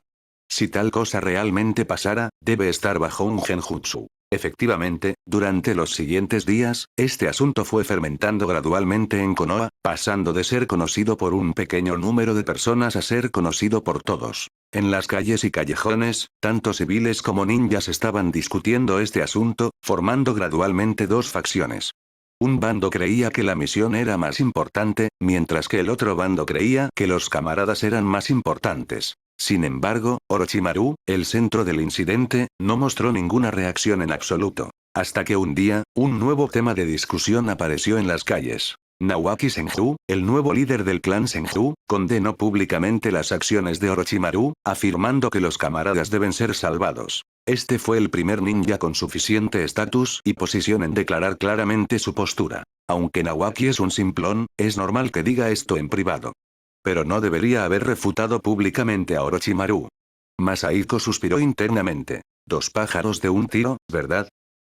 Si tal cosa realmente pasara, debe estar bajo un genjutsu. Efectivamente, durante los siguientes días, este asunto fue fermentando gradualmente en Konoha, pasando de ser conocido por un pequeño número de personas a ser conocido por todos. En las calles y callejones, tanto civiles como ninjas estaban discutiendo este asunto, formando gradualmente dos facciones. Un bando creía que la misión era más importante, mientras que el otro bando creía que los camaradas eran más importantes. Sin embargo, Orochimaru, el centro del incidente, no mostró ninguna reacción en absoluto. Hasta que un día, un nuevo tema de discusión apareció en las calles. Nawaki Senju, el nuevo líder del clan Senju, condenó públicamente las acciones de Orochimaru, afirmando que los camaradas deben ser salvados. Este fue el primer ninja con suficiente estatus y posición en declarar claramente su postura. Aunque Nawaki es un simplón, es normal que diga esto en privado. Pero no debería haber refutado públicamente a Orochimaru. Masahiko suspiró internamente. 2 pájaros de un tiro, ¿verdad?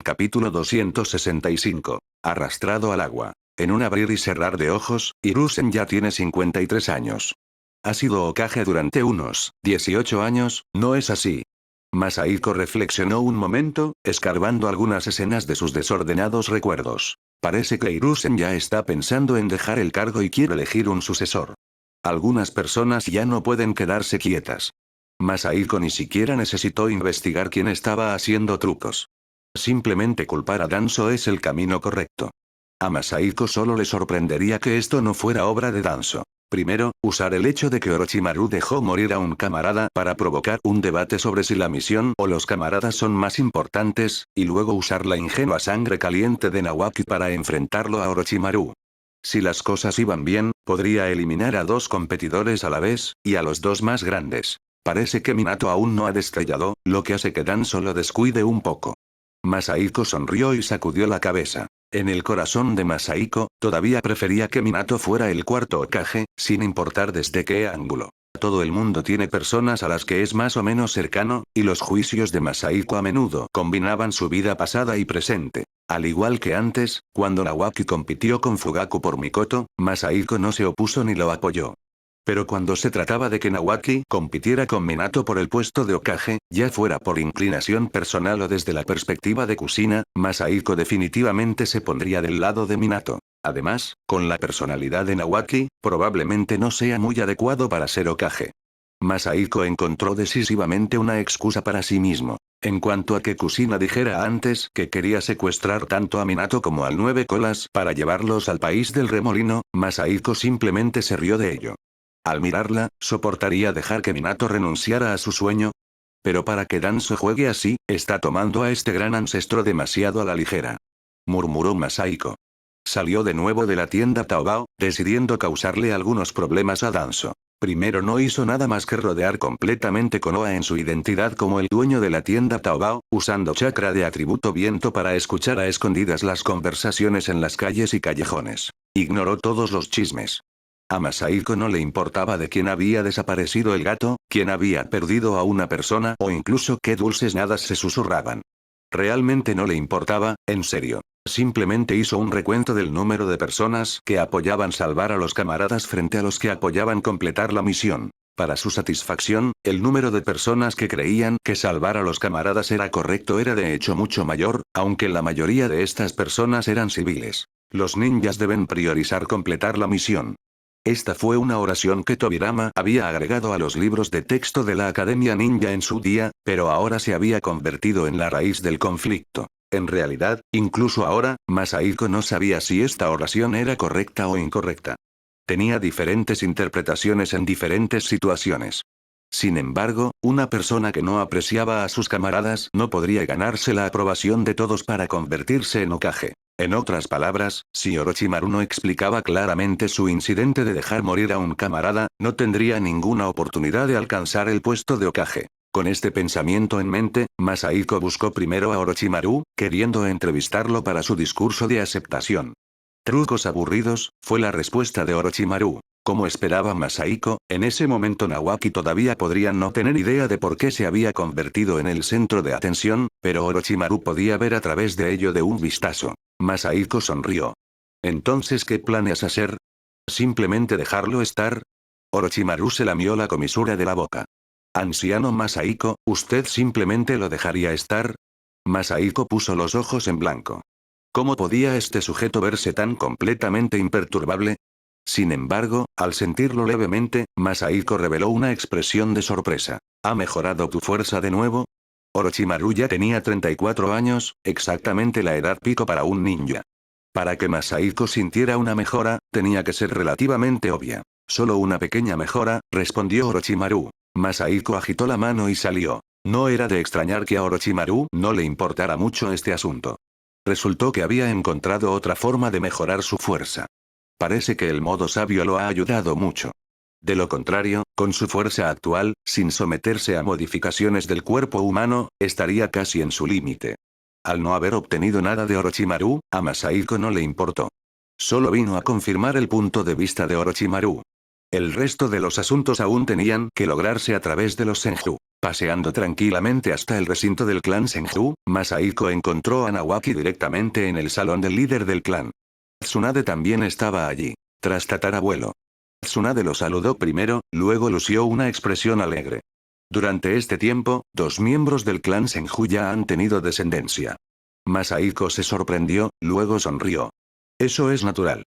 Capítulo 265. Arrastrado al agua. En un abrir y cerrar de ojos, Hiruzen ya tiene 53 años. Ha sido Hokage durante unos 18 años, ¿no es así? Masahiko reflexionó un momento, escarbando algunas escenas de sus desordenados recuerdos. Parece que Hiruzen ya está pensando en dejar el cargo y quiere elegir un sucesor. Algunas personas ya no pueden quedarse quietas. Masahiko ni siquiera necesitó investigar quién estaba haciendo trucos. Simplemente culpar a Danzo es el camino correcto. A Masahiko solo le sorprendería que esto no fuera obra de Danzo. Primero, usar el hecho de que Orochimaru dejó morir a un camarada para provocar un debate sobre si la misión o los camaradas son más importantes, y luego usar la ingenua sangre caliente de Nawaki para enfrentarlo a Orochimaru. Si las cosas iban bien, podría eliminar a 2 competidores a la vez, y a los 2 más grandes. Parece que Minato aún no ha destellado, lo que hace que Danzo lo descuide un poco. Masahiko sonrió y sacudió la cabeza. En el corazón de Masahiko, todavía prefería que Minato fuera el cuarto Hokage, sin importar desde qué ángulo. Todo el mundo tiene personas a las que es más o menos cercano, y los juicios de Masahiko a menudo combinaban su vida pasada y presente. Al igual que antes, cuando Nawaki compitió con Fugaku por Mikoto, Masahiko no se opuso ni lo apoyó. Pero cuando se trataba de que Nawaki compitiera con Minato por el puesto de Hokage, ya fuera por inclinación personal o desde la perspectiva de Kushina, Masahiko definitivamente se pondría del lado de Minato. Además, con la personalidad de Nawaki, probablemente no sea muy adecuado para ser Hokage. Masahiko encontró decisivamente una excusa para sí mismo. En cuanto a que Kushina dijera antes que quería secuestrar tanto a Minato como al 9 colas para llevarlos al país del remolino, Masahiko simplemente se rió de ello. Al mirarla, ¿soportaría dejar que Minato renunciara a su sueño? Pero para que Danzo juegue así, está tomando a este gran ancestro demasiado a la ligera. Murmuró Masahiko. Salió de nuevo de la tienda Taobao, decidiendo causarle algunos problemas a Danzo. Primero no hizo nada más que rodear completamente Konoha en su identidad como el dueño de la tienda Taobao, usando chakra de atributo viento para escuchar a escondidas las conversaciones en las calles y callejones. Ignoró todos los chismes. A Masahiko no le importaba de quién había desaparecido el gato, quién había perdido a una persona o incluso qué dulces nadas se susurraban. Realmente no le importaba, en serio. Simplemente hizo un recuento del número de personas que apoyaban salvar a los camaradas frente a los que apoyaban completar la misión. Para su satisfacción, el número de personas que creían que salvar a los camaradas era correcto era de hecho mucho mayor, aunque la mayoría de estas personas eran civiles. Los ninjas deben priorizar completar la misión. Esta fue una oración que Tobirama había agregado a los libros de texto de la Academia Ninja en su día, pero ahora se había convertido en la raíz del conflicto. En realidad, incluso ahora, Masahiko no sabía si esta oración era correcta o incorrecta. Tenía diferentes interpretaciones en diferentes situaciones. Sin embargo, una persona que no apreciaba a sus camaradas no podría ganarse la aprobación de todos para convertirse en Hokage. En otras palabras, si Orochimaru no explicaba claramente su incidente de dejar morir a un camarada, no tendría ninguna oportunidad de alcanzar el puesto de Hokage. Con este pensamiento en mente, Masahiko buscó primero a Orochimaru, queriendo entrevistarlo para su discurso de aceptación. Trucos aburridos, fue la respuesta de Orochimaru. Como esperaba Masahiko, en ese momento Nawaki todavía podría no tener idea de por qué se había convertido en el centro de atención, pero Orochimaru podía ver a través de ello de un vistazo. Masahiko sonrió. ¿Entonces qué planeas hacer? ¿Simplemente dejarlo estar? Orochimaru se lamió la comisura de la boca. Anciano Masahiko, ¿usted simplemente lo dejaría estar? Masahiko puso los ojos en blanco. ¿Cómo podía este sujeto verse tan completamente imperturbable? Sin embargo, al sentirlo levemente, Masahiko reveló una expresión de sorpresa. ¿Ha mejorado tu fuerza de nuevo? Orochimaru ya tenía 34 años, exactamente la edad pico para un ninja. Para que Masahiko sintiera una mejora, tenía que ser relativamente obvia. Solo una pequeña mejora, respondió Orochimaru. Masahiko agitó la mano y salió. No era de extrañar que a Orochimaru no le importara mucho este asunto. Resultó que había encontrado otra forma de mejorar su fuerza. Parece que el modo sabio lo ha ayudado mucho. De lo contrario, con su fuerza actual, sin someterse a modificaciones del cuerpo humano, estaría casi en su límite. Al no haber obtenido nada de Orochimaru, a Masahiko no le importó. Solo vino a confirmar el punto de vista de Orochimaru. El resto de los asuntos aún tenían que lograrse a través de los Senju. Paseando tranquilamente hasta el recinto del clan Senju, Masahiko encontró a Nawaki directamente en el salón del líder del clan. Tsunade también estaba allí. Tras tatarabuelo. Tsunade lo saludó primero, luego lució una expresión alegre. Durante este tiempo, 2 miembros del clan Senju ya han tenido descendencia. Masahiko se sorprendió, luego sonrió. Eso es natural.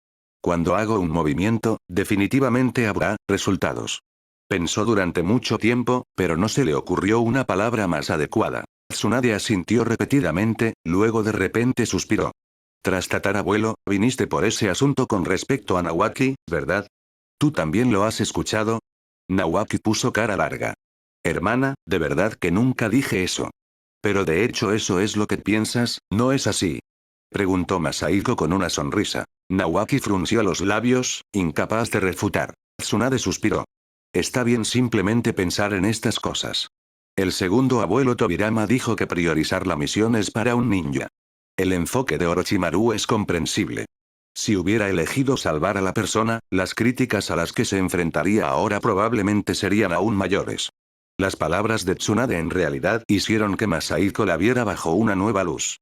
Cuando hago un movimiento, definitivamente habrá resultados. Pensó durante mucho tiempo, pero no se le ocurrió una palabra más adecuada. Tsunade asintió repetidamente, luego de repente suspiró. Tras tatarabuelo, viniste por ese asunto con respecto a Nawaki, ¿verdad? ¿Tú también lo has escuchado? Nawaki puso cara larga. Hermana, de verdad que nunca dije eso. Pero de hecho eso es lo que piensas, ¿no es así? Preguntó Masahiko con una sonrisa. Nawaki frunció los labios, incapaz de refutar. Tsunade suspiró. Está bien simplemente pensar en estas cosas. El segundo abuelo Tobirama dijo que priorizar la misión es para un ninja. El enfoque de Orochimaru es comprensible. Si hubiera elegido salvar a la persona, las críticas a las que se enfrentaría ahora probablemente serían aún mayores. Las palabras de Tsunade en realidad hicieron que Masahiko la viera bajo una nueva luz.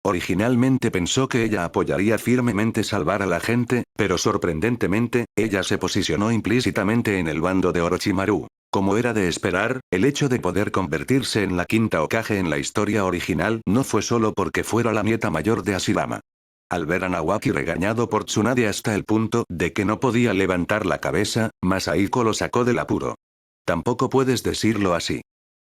Originalmente pensó que ella apoyaría firmemente salvar a la gente, pero sorprendentemente, ella se posicionó implícitamente en el bando de Orochimaru. Como era de esperar, el hecho de poder convertirse en la quinta Hokage en la historia original no fue solo porque fuera la nieta mayor de Hashirama. Al ver a Nawaki regañado por Tsunade hasta el punto de que no podía levantar la cabeza, Masahiko lo sacó del apuro. Tampoco puedes decirlo así.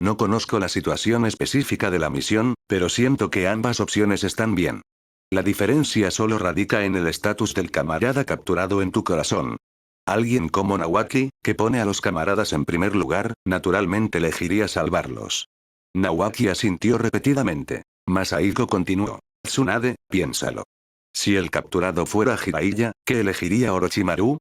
No conozco la situación específica de la misión, pero siento que ambas opciones están bien. La diferencia solo radica en el estatus del camarada capturado en tu corazón. Alguien como Nawaki, que pone a los camaradas en primer lugar, naturalmente elegiría salvarlos. Nawaki asintió repetidamente. Masahiko continuó. Tsunade, piénsalo. Si el capturado fuera Jiraiya, ¿qué elegiría Orochimaru?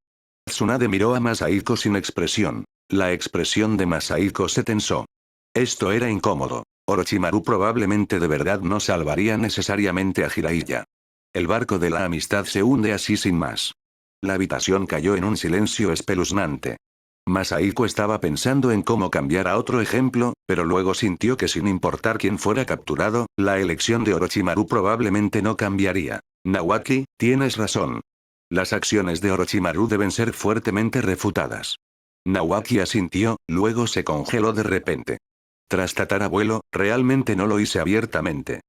Tsunade miró a Masahiko sin expresión. La expresión de Masahiko se tensó. Esto era incómodo. Orochimaru probablemente de verdad no salvaría necesariamente a Jiraiya. El barco de la amistad se hunde así sin más. La habitación cayó en un silencio espeluznante. Masahiko estaba pensando en cómo cambiar a otro ejemplo, pero luego sintió que sin importar quién fuera capturado, la elección de Orochimaru probablemente no cambiaría. Nawaki, tienes razón. Las acciones de Orochimaru deben ser fuertemente refutadas. Nawaki asintió, luego se congeló de repente. Tras tatarabuelo, realmente no lo hice abiertamente.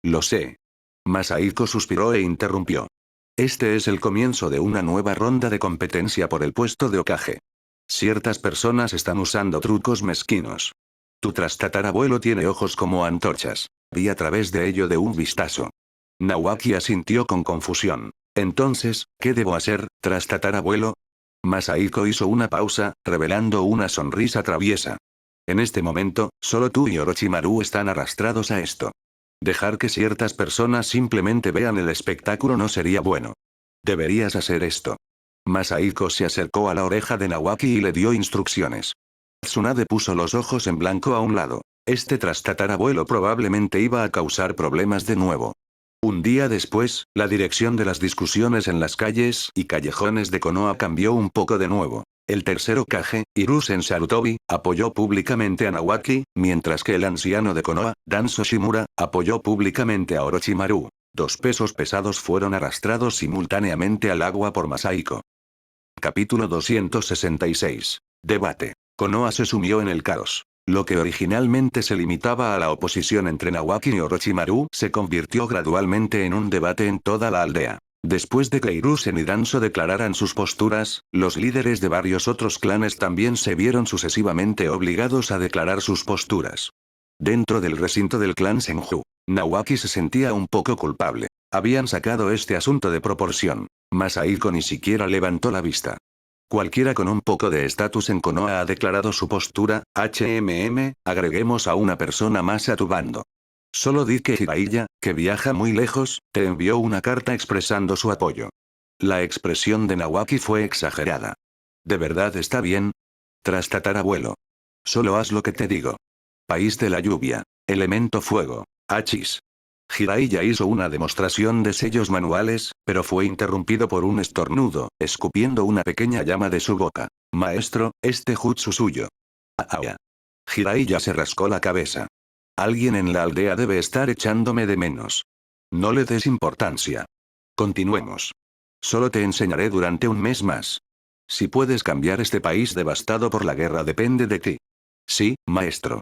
Lo sé. Masahiko suspiró e interrumpió. Este es el comienzo de una nueva ronda de competencia por el puesto de Hokage. Ciertas personas están usando trucos mezquinos. Tu tatarabuelo tiene ojos como antorchas. Vi a través de ello de un vistazo. Nawaki asintió con confusión. Entonces, ¿qué debo hacer, tatarabuelo? Masahiko hizo una pausa, revelando una sonrisa traviesa. En este momento, solo tú y Orochimaru están arrastrados a esto. Dejar que ciertas personas simplemente vean el espectáculo no sería bueno. Deberías hacer esto. Masahiko se acercó a la oreja de Nawaki y le dio instrucciones. Tsunade puso los ojos en blanco a un lado. Este tatarabuelo probablemente iba a causar problemas de nuevo. Un día después, la dirección de las discusiones en las calles y callejones de Konoha cambió un poco de nuevo. El tercer Hokage, Hiruzen Sarutobi, apoyó públicamente a Nawaki, mientras que el anciano de Konoha, Danzo Shimura, apoyó públicamente a Orochimaru. Dos pesos pesados fueron arrastrados simultáneamente al agua por Masahiko. Capítulo 266. Debate. Konoha se sumió en el caos. Lo que originalmente se limitaba a la oposición entre Nawaki y Orochimaru se convirtió gradualmente en un debate en toda la aldea. Después de que Hiruzen y Danzo declararan sus posturas, los líderes de varios otros clanes también se vieron sucesivamente obligados a declarar sus posturas. Dentro del recinto del clan Senju, Nawaki se sentía un poco culpable. Habían sacado este asunto de proporción. Masahiko ni siquiera levantó la vista. Cualquiera con un poco de estatus en Konoha ha declarado su postura. Agreguemos a una persona más a tu bando. Solo di que Jiraiya, que viaja muy lejos, te envió una carta expresando su apoyo. La expresión de Nawaki fue exagerada. ¿De verdad está bien? Tras tatarabuelo. Solo haz lo que te digo. País de la lluvia. Elemento fuego. Hachis. Jiraiya hizo una demostración de sellos manuales, pero fue interrumpido por un estornudo, escupiendo una pequeña llama de su boca. Maestro, este jutsu suyo. Jiraiya se rascó la cabeza. Alguien en la aldea debe estar echándome de menos. No le des importancia. Continuemos. Solo te enseñaré durante un mes más. Si puedes cambiar este país devastado por la guerra depende de ti. Sí, maestro.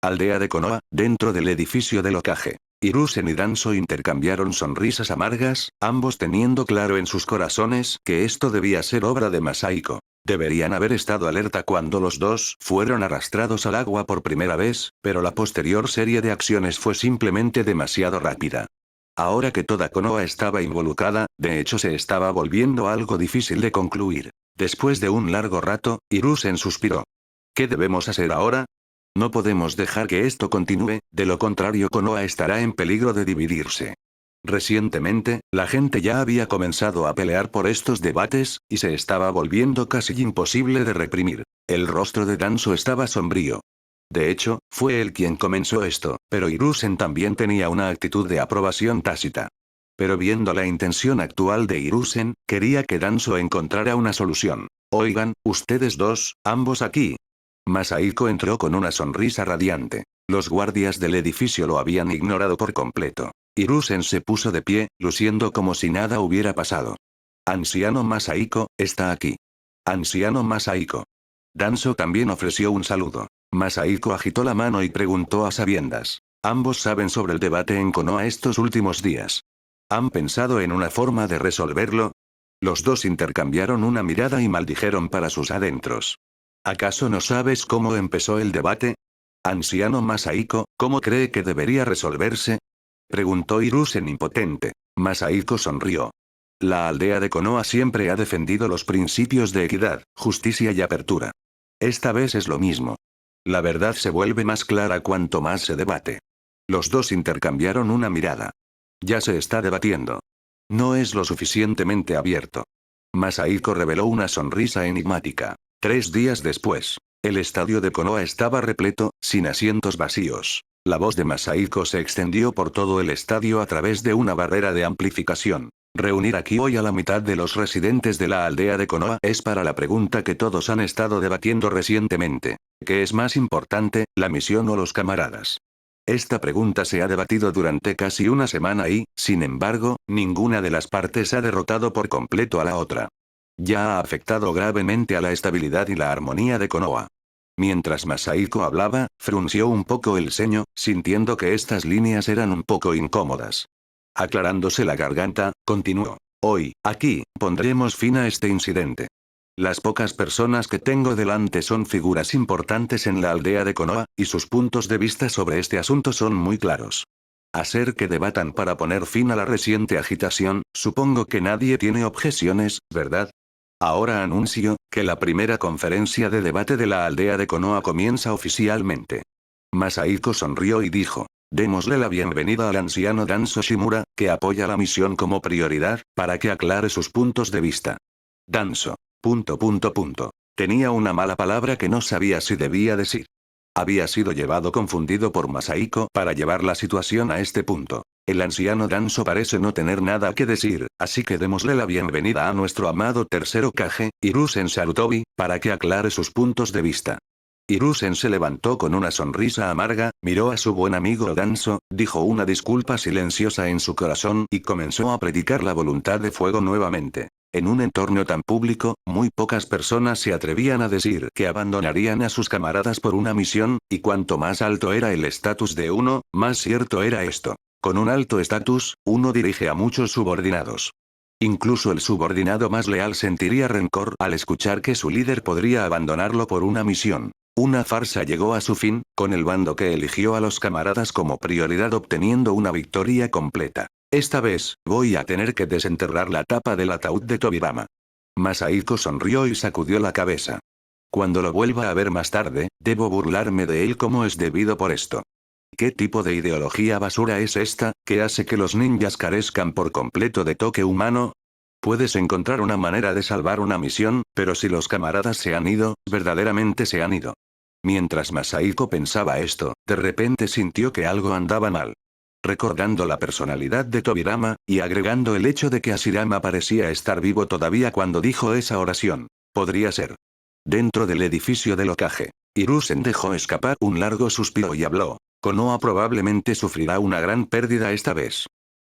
Aldea de Konoha, dentro del edificio del Hokage. Hiruzen y Danzo intercambiaron sonrisas amargas, ambos teniendo claro en sus corazones que esto debía ser obra de Masaiko. Deberían haber estado alerta cuando los dos fueron arrastrados al agua por primera vez, pero la posterior serie de acciones fue simplemente demasiado rápida. Ahora que toda Konoha estaba involucrada, de hecho se estaba volviendo algo difícil de concluir. Después de un largo rato, Hiruzen suspiró. ¿Qué debemos hacer ahora? No podemos dejar que esto continúe, de lo contrario Konoha estará en peligro de dividirse. Recientemente, la gente ya había comenzado a pelear por estos debates, y se estaba volviendo casi imposible de reprimir. El rostro de Danzo estaba sombrío. De hecho, fue él quien comenzó esto, pero Hiruzen también tenía una actitud de aprobación tácita. Pero viendo la intención actual de Hiruzen, quería que Danzo encontrara una solución. Oigan, ustedes dos, ambos aquí. Masaiko entró con una sonrisa radiante. Los guardias del edificio lo habían ignorado por completo. Hiruzen se puso de pie, luciendo como si nada hubiera pasado. Anciano Masaiko, está aquí. Anciano Masaiko. Danzo también ofreció un saludo. Masaiko agitó la mano y preguntó a sabiendas. Ambos saben sobre el debate en Konoha estos últimos días. ¿Han pensado en una forma de resolverlo? Los dos intercambiaron una mirada y maldijeron para sus adentros. ¿Acaso no sabes cómo empezó el debate? Anciano Masaiko, ¿cómo cree que debería resolverse? Preguntó Hiruzen impotente. Masaiko sonrió. La aldea de Konoha siempre ha defendido los principios de equidad, justicia y apertura. Esta vez es lo mismo. La verdad se vuelve más clara cuanto más se debate. Los dos intercambiaron una mirada. Ya se está debatiendo. No es lo suficientemente abierto. Masaiko reveló una sonrisa enigmática. 3 días después, el estadio de Konoha estaba repleto, sin asientos vacíos. La voz de Masaiko se extendió por todo el estadio a través de una barrera de amplificación. Reunir aquí hoy a la mitad de los residentes de la aldea de Konoha es para la pregunta que todos han estado debatiendo recientemente. ¿Qué es más importante, la misión o los camaradas? Esta pregunta se ha debatido durante casi una semana y, sin embargo, ninguna de las partes ha derrotado por completo a la otra. Ya ha afectado gravemente a la estabilidad y la armonía de Konoha. Mientras Masaiko hablaba, frunció un poco el ceño, sintiendo que estas líneas eran un poco incómodas. Aclarándose la garganta, continuó. Hoy, aquí, pondremos fin a este incidente. Las pocas personas que tengo delante son figuras importantes en la aldea de Konoha, y sus puntos de vista sobre este asunto son muy claros. Hacer que debatan para poner fin a la reciente agitación, supongo que nadie tiene objeciones, ¿verdad? Ahora anuncio, que la primera conferencia de debate de la aldea de Konoha comienza oficialmente. Masaiko sonrió y dijo. Démosle la bienvenida al anciano Danzo Shimura, que apoya la misión como prioridad, para que aclare sus puntos de vista. Danzo. Tenía una mala palabra que no sabía si debía decir. Había sido llevado confundido por Masaiko para llevar la situación a este punto. El anciano Danzo parece no tener nada que decir, así que démosle la bienvenida a nuestro amado tercer Hokage, Hiruzen Sarutobi, para que aclare sus puntos de vista. Hiruzen se levantó con una sonrisa amarga, miró a su buen amigo Danzo, dijo una disculpa silenciosa en su corazón y comenzó a predicar la voluntad de fuego nuevamente. En un entorno tan público, muy pocas personas se atrevían a decir que abandonarían a sus camaradas por una misión, y cuanto más alto era el estatus de uno, más cierto era esto. Con un alto estatus, uno dirige a muchos subordinados. Incluso el subordinado más leal sentiría rencor al escuchar que su líder podría abandonarlo por una misión. Una farsa llegó a su fin, con el bando que eligió a los camaradas como prioridad obteniendo una victoria completa. Esta vez, voy a tener que desenterrar la tapa del ataúd de Tobirama. Masaiko sonrió y sacudió la cabeza. Cuando lo vuelva a ver más tarde, debo burlarme de él como es debido por esto. ¿Qué tipo de ideología basura es esta, que hace que los ninjas carezcan por completo de toque humano? Puedes encontrar una manera de salvar una misión, pero si los camaradas se han ido, verdaderamente se han ido. Mientras Masaiko pensaba esto, de repente sintió que algo andaba mal. Recordando la personalidad de Tobirama, y agregando el hecho de que Hashirama parecía estar vivo todavía cuando dijo esa oración. Podría ser. Dentro del edificio del Hokage, Hiruzen dejó escapar un largo suspiro y habló. Konoha probablemente sufrirá una gran pérdida esta vez.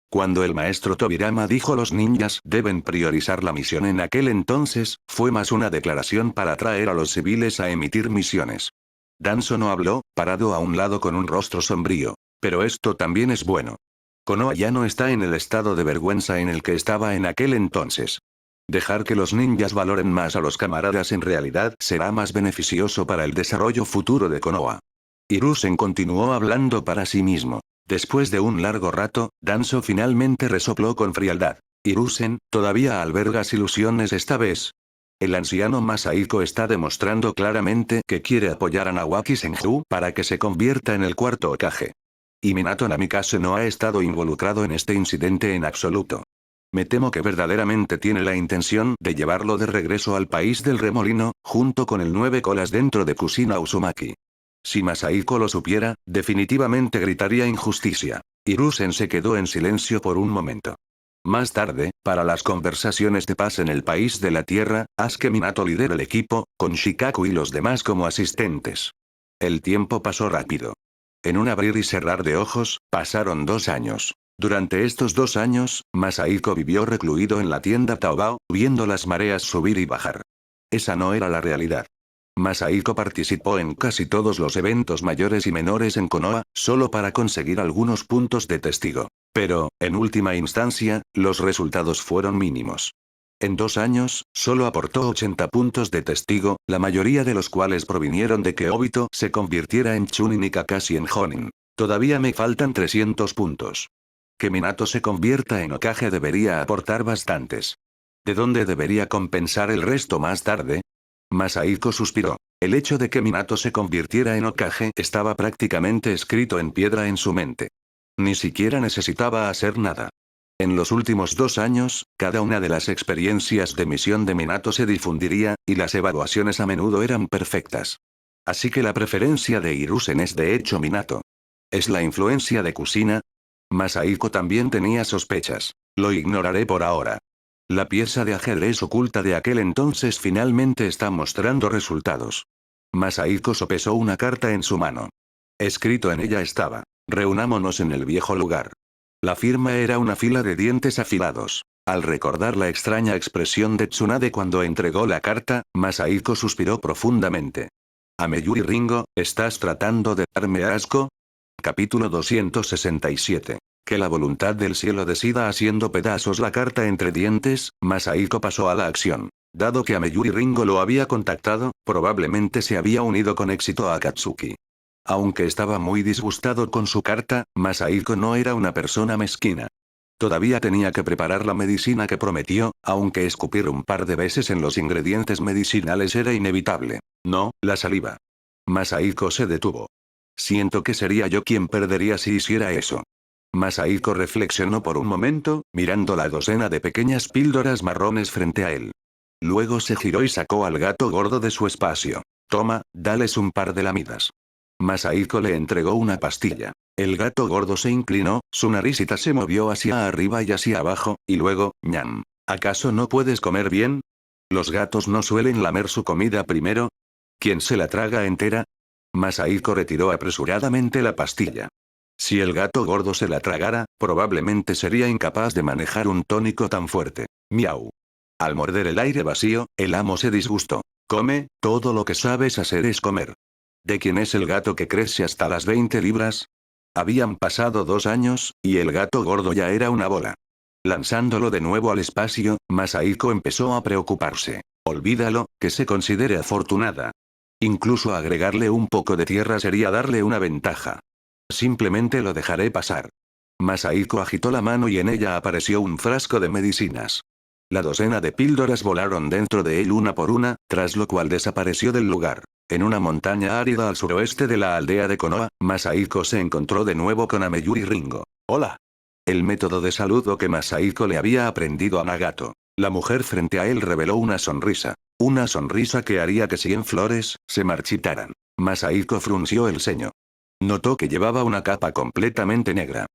Cuando el maestro Tobirama dijo los ninjas deben priorizar la misión en aquel entonces, fue más una declaración para atraer a los civiles a emitir misiones. Danzo no habló, parado a un lado con un rostro sombrío. Pero esto también es bueno. Konoha ya no está en el estado de vergüenza en el que estaba en aquel entonces. Dejar que los ninjas valoren más a los camaradas en realidad será más beneficioso para el desarrollo futuro de Konoha. Hiruzen continuó hablando para sí mismo. Después de un largo rato, Danzo finalmente resopló con frialdad. Hiruzen, todavía albergas ilusiones esta vez. El anciano Masahiko está demostrando claramente que quiere apoyar a Nawaki Senju para que se convierta en el cuarto Hokage. Y Minato Namikaze no ha estado involucrado en este incidente en absoluto. Me temo que verdaderamente tiene la intención de llevarlo de regreso al país del remolino, junto con el 9 colas dentro de Kushina Uzumaki. Si Masahiko lo supiera, definitivamente gritaría injusticia. Hiruzen se quedó en silencio por un momento. Más tarde, para las conversaciones de paz en el país de la tierra, haz que Minato lidere el equipo, con Shikaku y los demás como asistentes. El tiempo pasó rápido. En un abrir y cerrar de ojos, pasaron 2 años. Durante estos 2 años, Masahiko vivió recluido en la tienda Taobao, viendo las mareas subir y bajar. Esa no era la realidad. Masahiko participó en casi todos los eventos mayores y menores en Konoha, solo para conseguir algunos puntos de testigo. Pero, en última instancia, los resultados fueron mínimos. En 2 años, solo aportó 80 puntos de testigo, la mayoría de los cuales provinieron de que Obito se convirtiera en Chunin y Kakashi en Jonin. Todavía me faltan 300 puntos. Que Minato se convierta en Hokage debería aportar bastantes. ¿De dónde debería compensar el resto más tarde? Masahiko suspiró. El hecho de que Minato se convirtiera en Hokage estaba prácticamente escrito en piedra en su mente. Ni siquiera necesitaba hacer nada. En los últimos 2 años, cada una de las experiencias de misión de Minato se difundiría, y las evaluaciones a menudo eran perfectas. Así que la preferencia de Hiruzen es de hecho Minato. ¿Es la influencia de Kushina? Masahiko también tenía sospechas. Lo ignoraré por ahora. La pieza de ajedrez oculta de aquel entonces finalmente está mostrando resultados. Masahiko sopesó una carta en su mano. Escrito en ella estaba: reunámonos en el viejo lugar. La firma era una fila de dientes afilados. Al recordar la extraña expresión de Tsunade cuando entregó la carta, Masahiko suspiró profundamente. Ameyuri Ringo, ¿estás tratando de darme asco? Capítulo 267. Que la voluntad del cielo decida haciendo pedazos la carta entre dientes, Masahiko pasó a la acción. Dado que Ameyuri Ringo lo había contactado, probablemente se había unido con éxito a Akatsuki. Aunque estaba muy disgustado con su carta, Masahiko no era una persona mezquina. Todavía tenía que preparar la medicina que prometió, aunque escupir un par de veces en los ingredientes medicinales era inevitable. No, la saliva. Masahiko se detuvo. Siento que sería yo quien perdería si hiciera eso. Masahiko reflexionó por un momento, mirando la docena de pequeñas píldoras marrones frente a él. Luego se giró y sacó al gato gordo de su espacio. Toma, dales un par de lamidas. Masahiko le entregó una pastilla. El gato gordo se inclinó, su naricita se movió hacia arriba y hacia abajo, y luego, ñam. ¿Acaso no puedes comer bien? ¿Los gatos no suelen lamer su comida primero? ¿Quién se la traga entera? Masahiko retiró apresuradamente la pastilla. Si el gato gordo se la tragara, probablemente sería incapaz de manejar un tónico tan fuerte. Miau. Al morder el aire vacío, el amo se disgustó. Come, todo lo que sabes hacer es comer. ¿De quién es el gato que crece hasta las 20 libras? Habían pasado 2 años, y el gato gordo ya era una bola. Lanzándolo de nuevo al espacio, Masahiko empezó a preocuparse. Olvídalo, que se considere afortunada. Incluso agregarle un poco de tierra sería darle una ventaja. Simplemente lo dejaré pasar. Masahiko agitó la mano y en ella apareció un frasco de medicinas. La docena de píldoras volaron dentro de él una por una, tras lo cual desapareció del lugar. En una montaña árida al suroeste de la aldea de Konoha, Masahiko se encontró de nuevo con Ameyuri Ringo. Hola. El método de saludo que Masahiko le había aprendido a Nagato. La mujer frente a él reveló una sonrisa. Una sonrisa que haría que 100 flores se marchitaran. Masahiko frunció el ceño. Notó que llevaba una capa completamente negra.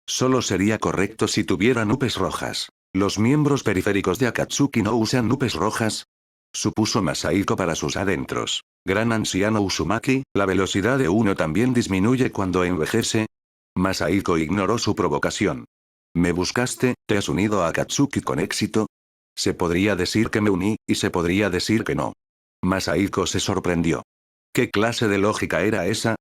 Solo sería correcto si tuviera nubes rojas. ¿Los miembros periféricos de Akatsuki no usan nubes rojas? Supuso Masahiko para sus adentros. Gran anciano Uzumaki, ¿la velocidad de uno también disminuye cuando envejece? Masahiko ignoró su provocación. ¿Me buscaste, te has unido a Akatsuki con éxito? Se podría decir que me uní, y se podría decir que no. Masahiko se sorprendió. ¿Qué clase de lógica era esa?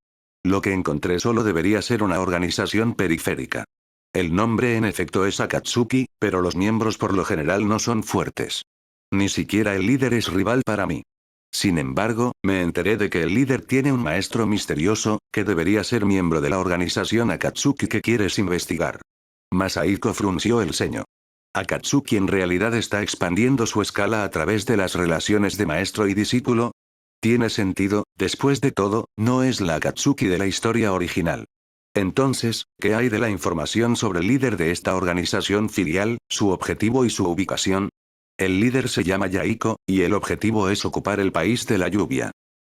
Lo que encontré solo debería ser una organización periférica. El nombre en efecto es Akatsuki, pero los miembros por lo general no son fuertes. Ni siquiera el líder es rival para mí. Sin embargo, me enteré de que el líder tiene un maestro misterioso, que debería ser miembro de la organización Akatsuki que quieres investigar. Masahiko frunció el ceño. ¿Akatsuki en realidad está expandiendo su escala a través de las relaciones de maestro y discípulo? Tiene sentido, después de todo, no es la Akatsuki de la historia original. Entonces, ¿qué hay de la información sobre el líder de esta organización filial, su objetivo y su ubicación? El líder se llama Yaiko, y el objetivo es ocupar el país de la lluvia.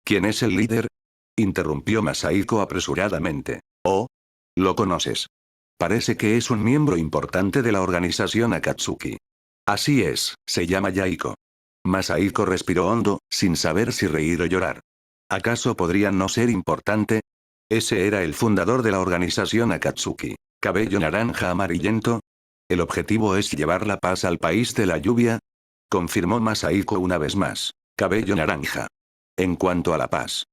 ¿Quién es el líder? Interrumpió Masahiko apresuradamente. Oh, lo conoces. Parece que es un miembro importante de la organización Akatsuki. Así es, se llama Yaiko. Masahiko respiró hondo, sin saber si reír o llorar. ¿Acaso podría no ser importante? Ese era el fundador de la organización Akatsuki. Cabello naranja amarillento. ¿El objetivo es llevar la paz al país de la lluvia? Confirmó Masahiko una vez más. Cabello naranja. En cuanto a la paz.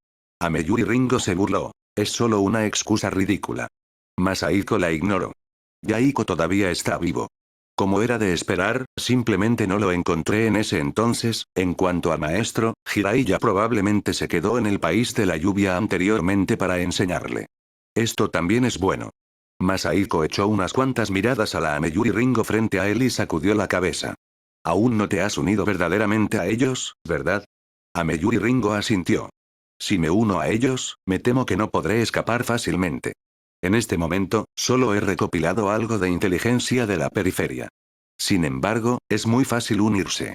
Ameyuri Ringo se burló. Es solo una excusa ridícula. Masahiko la ignoró. Yaiko todavía está vivo. Como era de esperar, simplemente no lo encontré en ese entonces. En cuanto al maestro, Jiraiya probablemente se quedó en el país de la lluvia anteriormente para enseñarle. Esto también es bueno. Masahiko echó unas cuantas miradas a la Ameyuri Ringo frente a él y sacudió la cabeza. Aún no te has unido verdaderamente a ellos, ¿verdad? Ameyuri Ringo asintió. Si me uno a ellos, me temo que no podré escapar fácilmente. En este momento, solo he recopilado algo de inteligencia de la periferia. Sin embargo, es muy fácil unirse.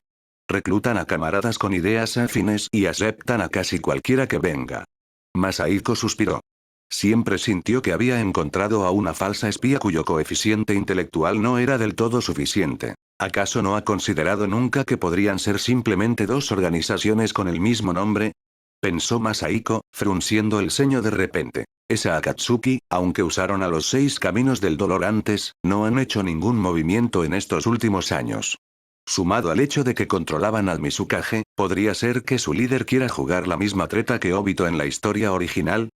Reclutan a camaradas con ideas afines y aceptan a casi cualquiera que venga. Masahiko suspiró. Siempre sintió que había encontrado a una falsa espía cuyo coeficiente intelectual no era del todo suficiente. ¿Acaso no ha considerado nunca que podrían ser simplemente dos organizaciones con el mismo nombre? Pensó Masahiko, frunciendo el ceño de repente. Esa Akatsuki, aunque usaron a los 6 caminos del dolor antes, no han hecho ningún movimiento en estos últimos años. Sumado al hecho de que controlaban al Mizukage, ¿podría ser que su líder quiera jugar la misma treta que Obito en la historia original?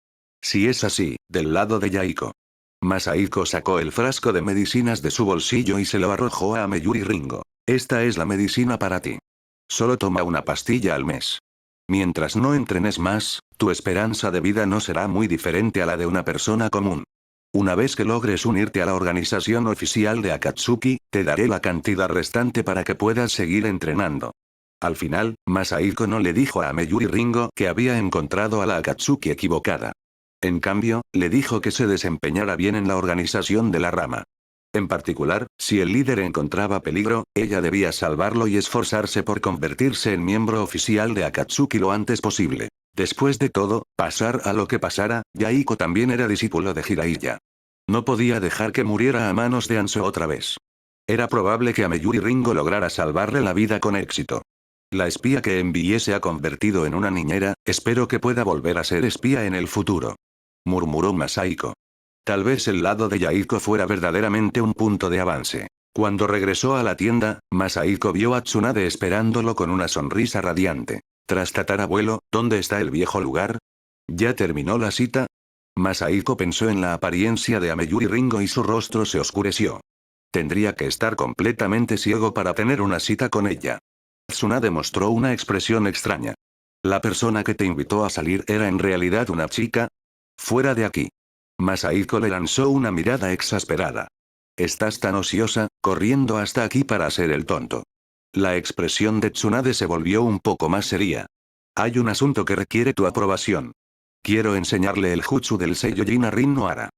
Si es así, del lado de Yaiko. Masahiko sacó el frasco de medicinas de su bolsillo y se lo arrojó a Ameyuri Ringo. Esta es la medicina para ti. Solo toma una pastilla al mes. Mientras no entrenes más, tu esperanza de vida no será muy diferente a la de una persona común. Una vez que logres unirte a la organización oficial de Akatsuki, te daré la cantidad restante para que puedas seguir entrenando. Al final, Masahiko no le dijo a Ameyuri Ringo que había encontrado a la Akatsuki equivocada. En cambio, le dijo que se desempeñara bien en la organización de la rama. En particular, si el líder encontraba peligro, ella debía salvarlo y esforzarse por convertirse en miembro oficial de Akatsuki lo antes posible. Después de todo, pasar a lo que pasara, Yaiko también era discípulo de Jiraiya. No podía dejar que muriera a manos de Anso otra vez. Era probable que Ameyuri Ringo lograra salvarle la vida con éxito. La espía que envié se ha convertido en una niñera, espero que pueda volver a ser espía en el futuro. Murmuró Masahiko. Tal vez el lado de Yaiko fuera verdaderamente un punto de avance. Cuando regresó a la tienda, Masahiko vio a Tsunade esperándolo con una sonrisa radiante. Tras tatarabuelo, ¿dónde está el viejo lugar? ¿Ya terminó la cita? Masahiko pensó en la apariencia de Ameyuri Ringo y su rostro se oscureció. Tendría que estar completamente ciego para tener una cita con ella. Tsunade mostró una expresión extraña. ¿La persona que te invitó a salir era en realidad una chica? Fuera de aquí. Masahiko le lanzó una mirada exasperada. Estás tan ociosa, corriendo hasta aquí para hacer el tonto. La expresión de Tsunade se volvió un poco más seria. Hay un asunto que requiere tu aprobación. Quiero enseñarle el jutsu del Seiyojin a Rin Nohara.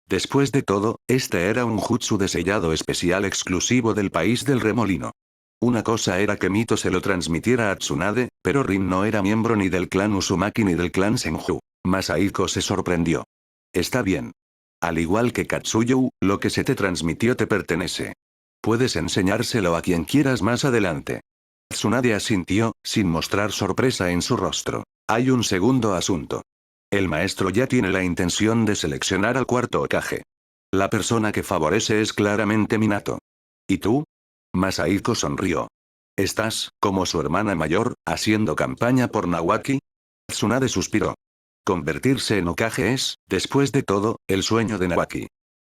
Después de todo, este era un jutsu de sellado especial exclusivo del país del remolino. Una cosa era que Mito se lo transmitiera a Tsunade, pero Rin no era miembro ni del clan Uzumaki ni del clan Senju. Masahiko se sorprendió. Está bien. Al igual que Katsuyu, lo que se te transmitió te pertenece. Puedes enseñárselo a quien quieras más adelante. Tsunade asintió, sin mostrar sorpresa en su rostro. Hay un segundo asunto. El maestro ya tiene la intención de seleccionar al cuarto Hokage. La persona que favorece es claramente Minato. ¿Y tú? Masahiko sonrió. ¿Estás, como su hermana mayor, haciendo campaña por Nawaki? Tsunade suspiró. Convertirse en Hokage es, después de todo, el sueño de Naoki.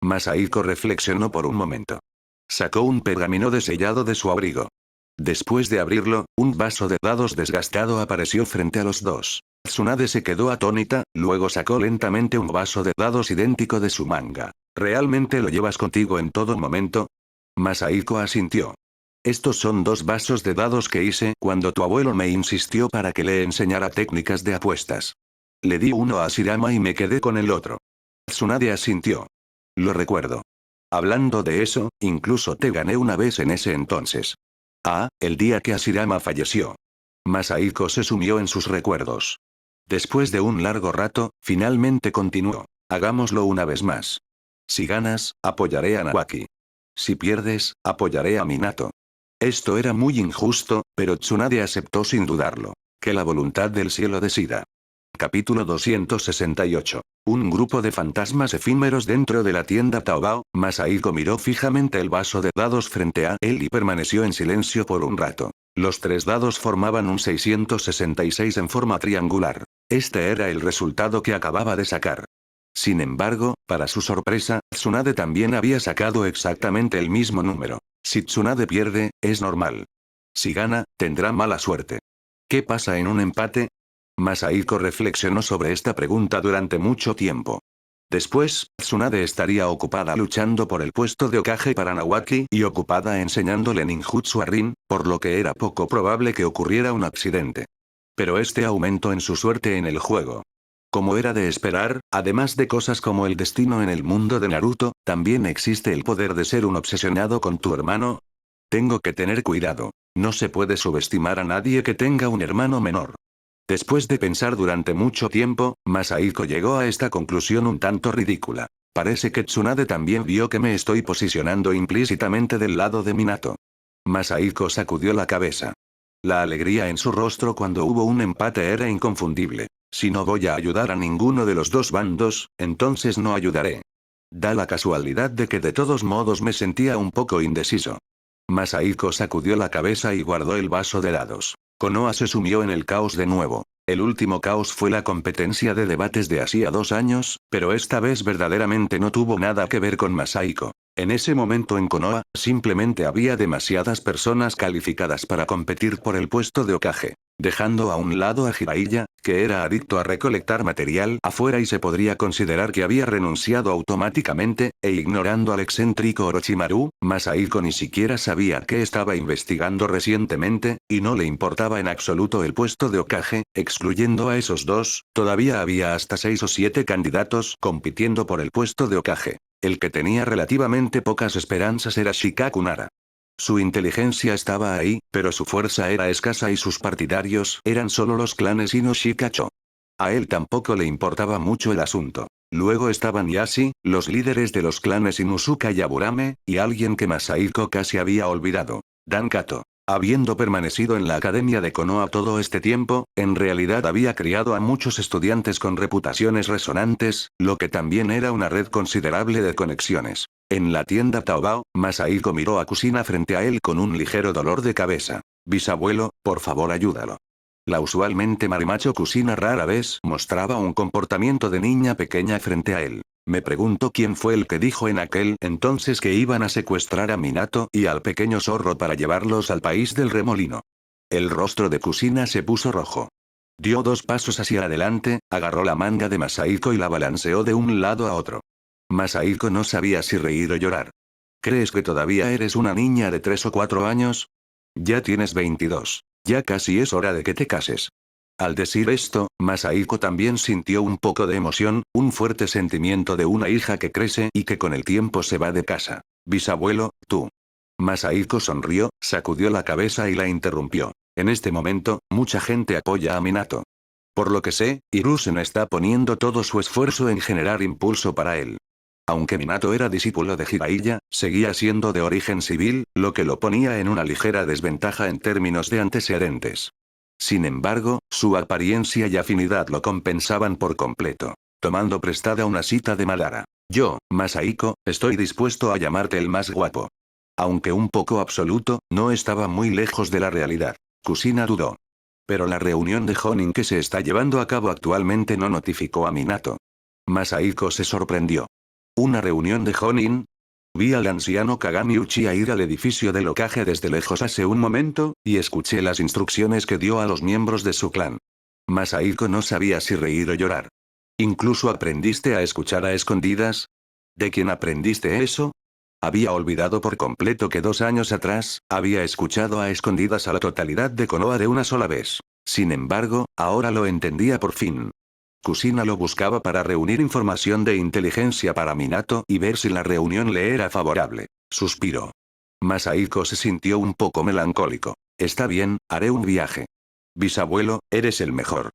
Masahiko reflexionó por un momento. Sacó un pergamino desellado de su abrigo. Después de abrirlo, un vaso de dados desgastado apareció frente a los dos. Tsunade se quedó atónita, luego sacó lentamente un vaso de dados idéntico de su manga. ¿Realmente lo llevas contigo en todo momento? Masahiko asintió. Estos son 2 vasos de dados que hice cuando tu abuelo me insistió para que le enseñara técnicas de apuestas. Le di uno a Shirama y me quedé con el otro. Tsunade asintió. Lo recuerdo. Hablando de eso, incluso te gané una vez en ese entonces. Ah, el día que Ashirama falleció. Masahiko se sumió en sus recuerdos. Después de un largo rato, finalmente continuó. Hagámoslo una vez más. Si ganas, apoyaré a Naoki. Si pierdes, apoyaré a Minato. Esto era muy injusto, pero Tsunade aceptó sin dudarlo. Que la voluntad del cielo decida. Capítulo 268. Un grupo de fantasmas efímeros dentro de la tienda Taobao. Masahiko miró fijamente el vaso de dados frente a él y permaneció en silencio por un rato. Los 3 dados formaban un 666 en forma triangular. Este era el resultado que acababa de sacar. Sin embargo, para su sorpresa, Tsunade también había sacado exactamente el mismo número. Si Tsunade pierde, es normal. Si gana, tendrá mala suerte. ¿Qué pasa en un empate? Masahiko reflexionó sobre esta pregunta durante mucho tiempo. Después, Tsunade estaría ocupada luchando por el puesto de Hokage para Naoki y ocupada enseñándole ninjutsu a Rin, por lo que era poco probable que ocurriera un accidente. Pero este aumentó en su suerte en el juego. Como era de esperar, además de cosas como el destino en el mundo de Naruto, también existe el poder de ser un obsesionado con tu hermano. Tengo que tener cuidado. No se puede subestimar a nadie que tenga un hermano menor. Después de pensar durante mucho tiempo, Masahiko llegó a esta conclusión un tanto ridícula. Parece que Tsunade también vio que me estoy posicionando implícitamente del lado de Minato. Masahiko sacudió la cabeza. La alegría en su rostro cuando hubo un empate era inconfundible. Si no voy a ayudar a ninguno de los 2 bandos, entonces no ayudaré. Da la casualidad de que de todos modos me sentía un poco indeciso. Masahiko sacudió la cabeza y guardó el vaso de dados. Konoha se sumió en el caos de nuevo. El último caos fue la competencia de debates de hacía 2 años, pero esta vez verdaderamente no tuvo nada que ver con Masahiko. En ese momento en Konoha, simplemente había demasiadas personas calificadas para competir por el puesto de Hokage. Dejando a un lado a Jiraiya, que era adicto a recolectar material afuera y se podría considerar que había renunciado automáticamente, e ignorando al excéntrico Orochimaru, Masahiko ni siquiera sabía que estaba investigando recientemente, y no le importaba en absoluto el puesto de Hokage, excluyendo a esos 2, todavía había hasta 6 o 7 candidatos compitiendo por el puesto de Hokage. El que tenía relativamente pocas esperanzas era Shikaku Nara. Su inteligencia estaba ahí, pero su fuerza era escasa y sus partidarios eran solo los clanes Ino Shikacho. A él tampoco le importaba mucho el asunto. Luego estaban Yashi, los líderes de los clanes Inuzuka y Aburame, y alguien que Masahiko casi había olvidado. Dan Kato. Habiendo permanecido en la academia de Konoha todo este tiempo, en realidad había criado a muchos estudiantes con reputaciones resonantes, lo que también era una red considerable de conexiones. En la tienda Taobao, Masahiko miró a Kusina frente a él con un ligero dolor de cabeza. Bisabuelo, por favor ayúdalo. La usualmente marimacho Kusina rara vez mostraba un comportamiento de niña pequeña frente a él. Me pregunto quién fue el que dijo en aquel entonces que iban a secuestrar a Minato y al pequeño zorro para llevarlos al país del remolino. El rostro de Kusina se puso rojo. Dio 2 pasos hacia adelante, agarró la manga de Masahiko y la balanceó de un lado a otro. Masahiko no sabía si reír o llorar. ¿Crees que todavía eres una niña de 3 o 4 años? Ya tienes 22. Ya casi es hora de que te cases. Al decir esto, Masahiko también sintió un poco de emoción, un fuerte sentimiento de una hija que crece y que con el tiempo se va de casa. Bisabuelo, tú. Masahiko sonrió, sacudió la cabeza y la interrumpió. En este momento, mucha gente apoya a Minato. Por lo que sé, Hiruzen está poniendo todo su esfuerzo en generar impulso para él. Aunque Minato era discípulo de Jiraiya, seguía siendo de origen civil, lo que lo ponía en una ligera desventaja en términos de antecedentes. Sin embargo, su apariencia y afinidad lo compensaban por completo. Tomando prestada una cita de Madara. Yo, Masahiko, estoy dispuesto a llamarte el más guapo. Aunque un poco absoluto, no estaba muy lejos de la realidad. Kusina dudó. Pero la reunión de Jonin que se está llevando a cabo actualmente no notificó a Minato. Masahiko se sorprendió. ¿Una reunión de Jonin? Vi al anciano Kagami Uchiha ir al edificio del Hokage desde lejos hace un momento, y escuché las instrucciones que dio a los miembros de su clan. Masahiko no sabía si reír o llorar. ¿Incluso aprendiste a escuchar a escondidas? ¿De quién aprendiste eso? Había olvidado por completo que 2 años atrás, había escuchado a escondidas a la totalidad de Konoha de una sola vez. Sin embargo, ahora lo entendía por fin. Kushina lo buscaba para reunir información de inteligencia para Minato y ver si la reunión le era favorable. Suspiró. Masahiko se sintió un poco melancólico. Está bien, haré un viaje. Bisabuelo, eres el mejor.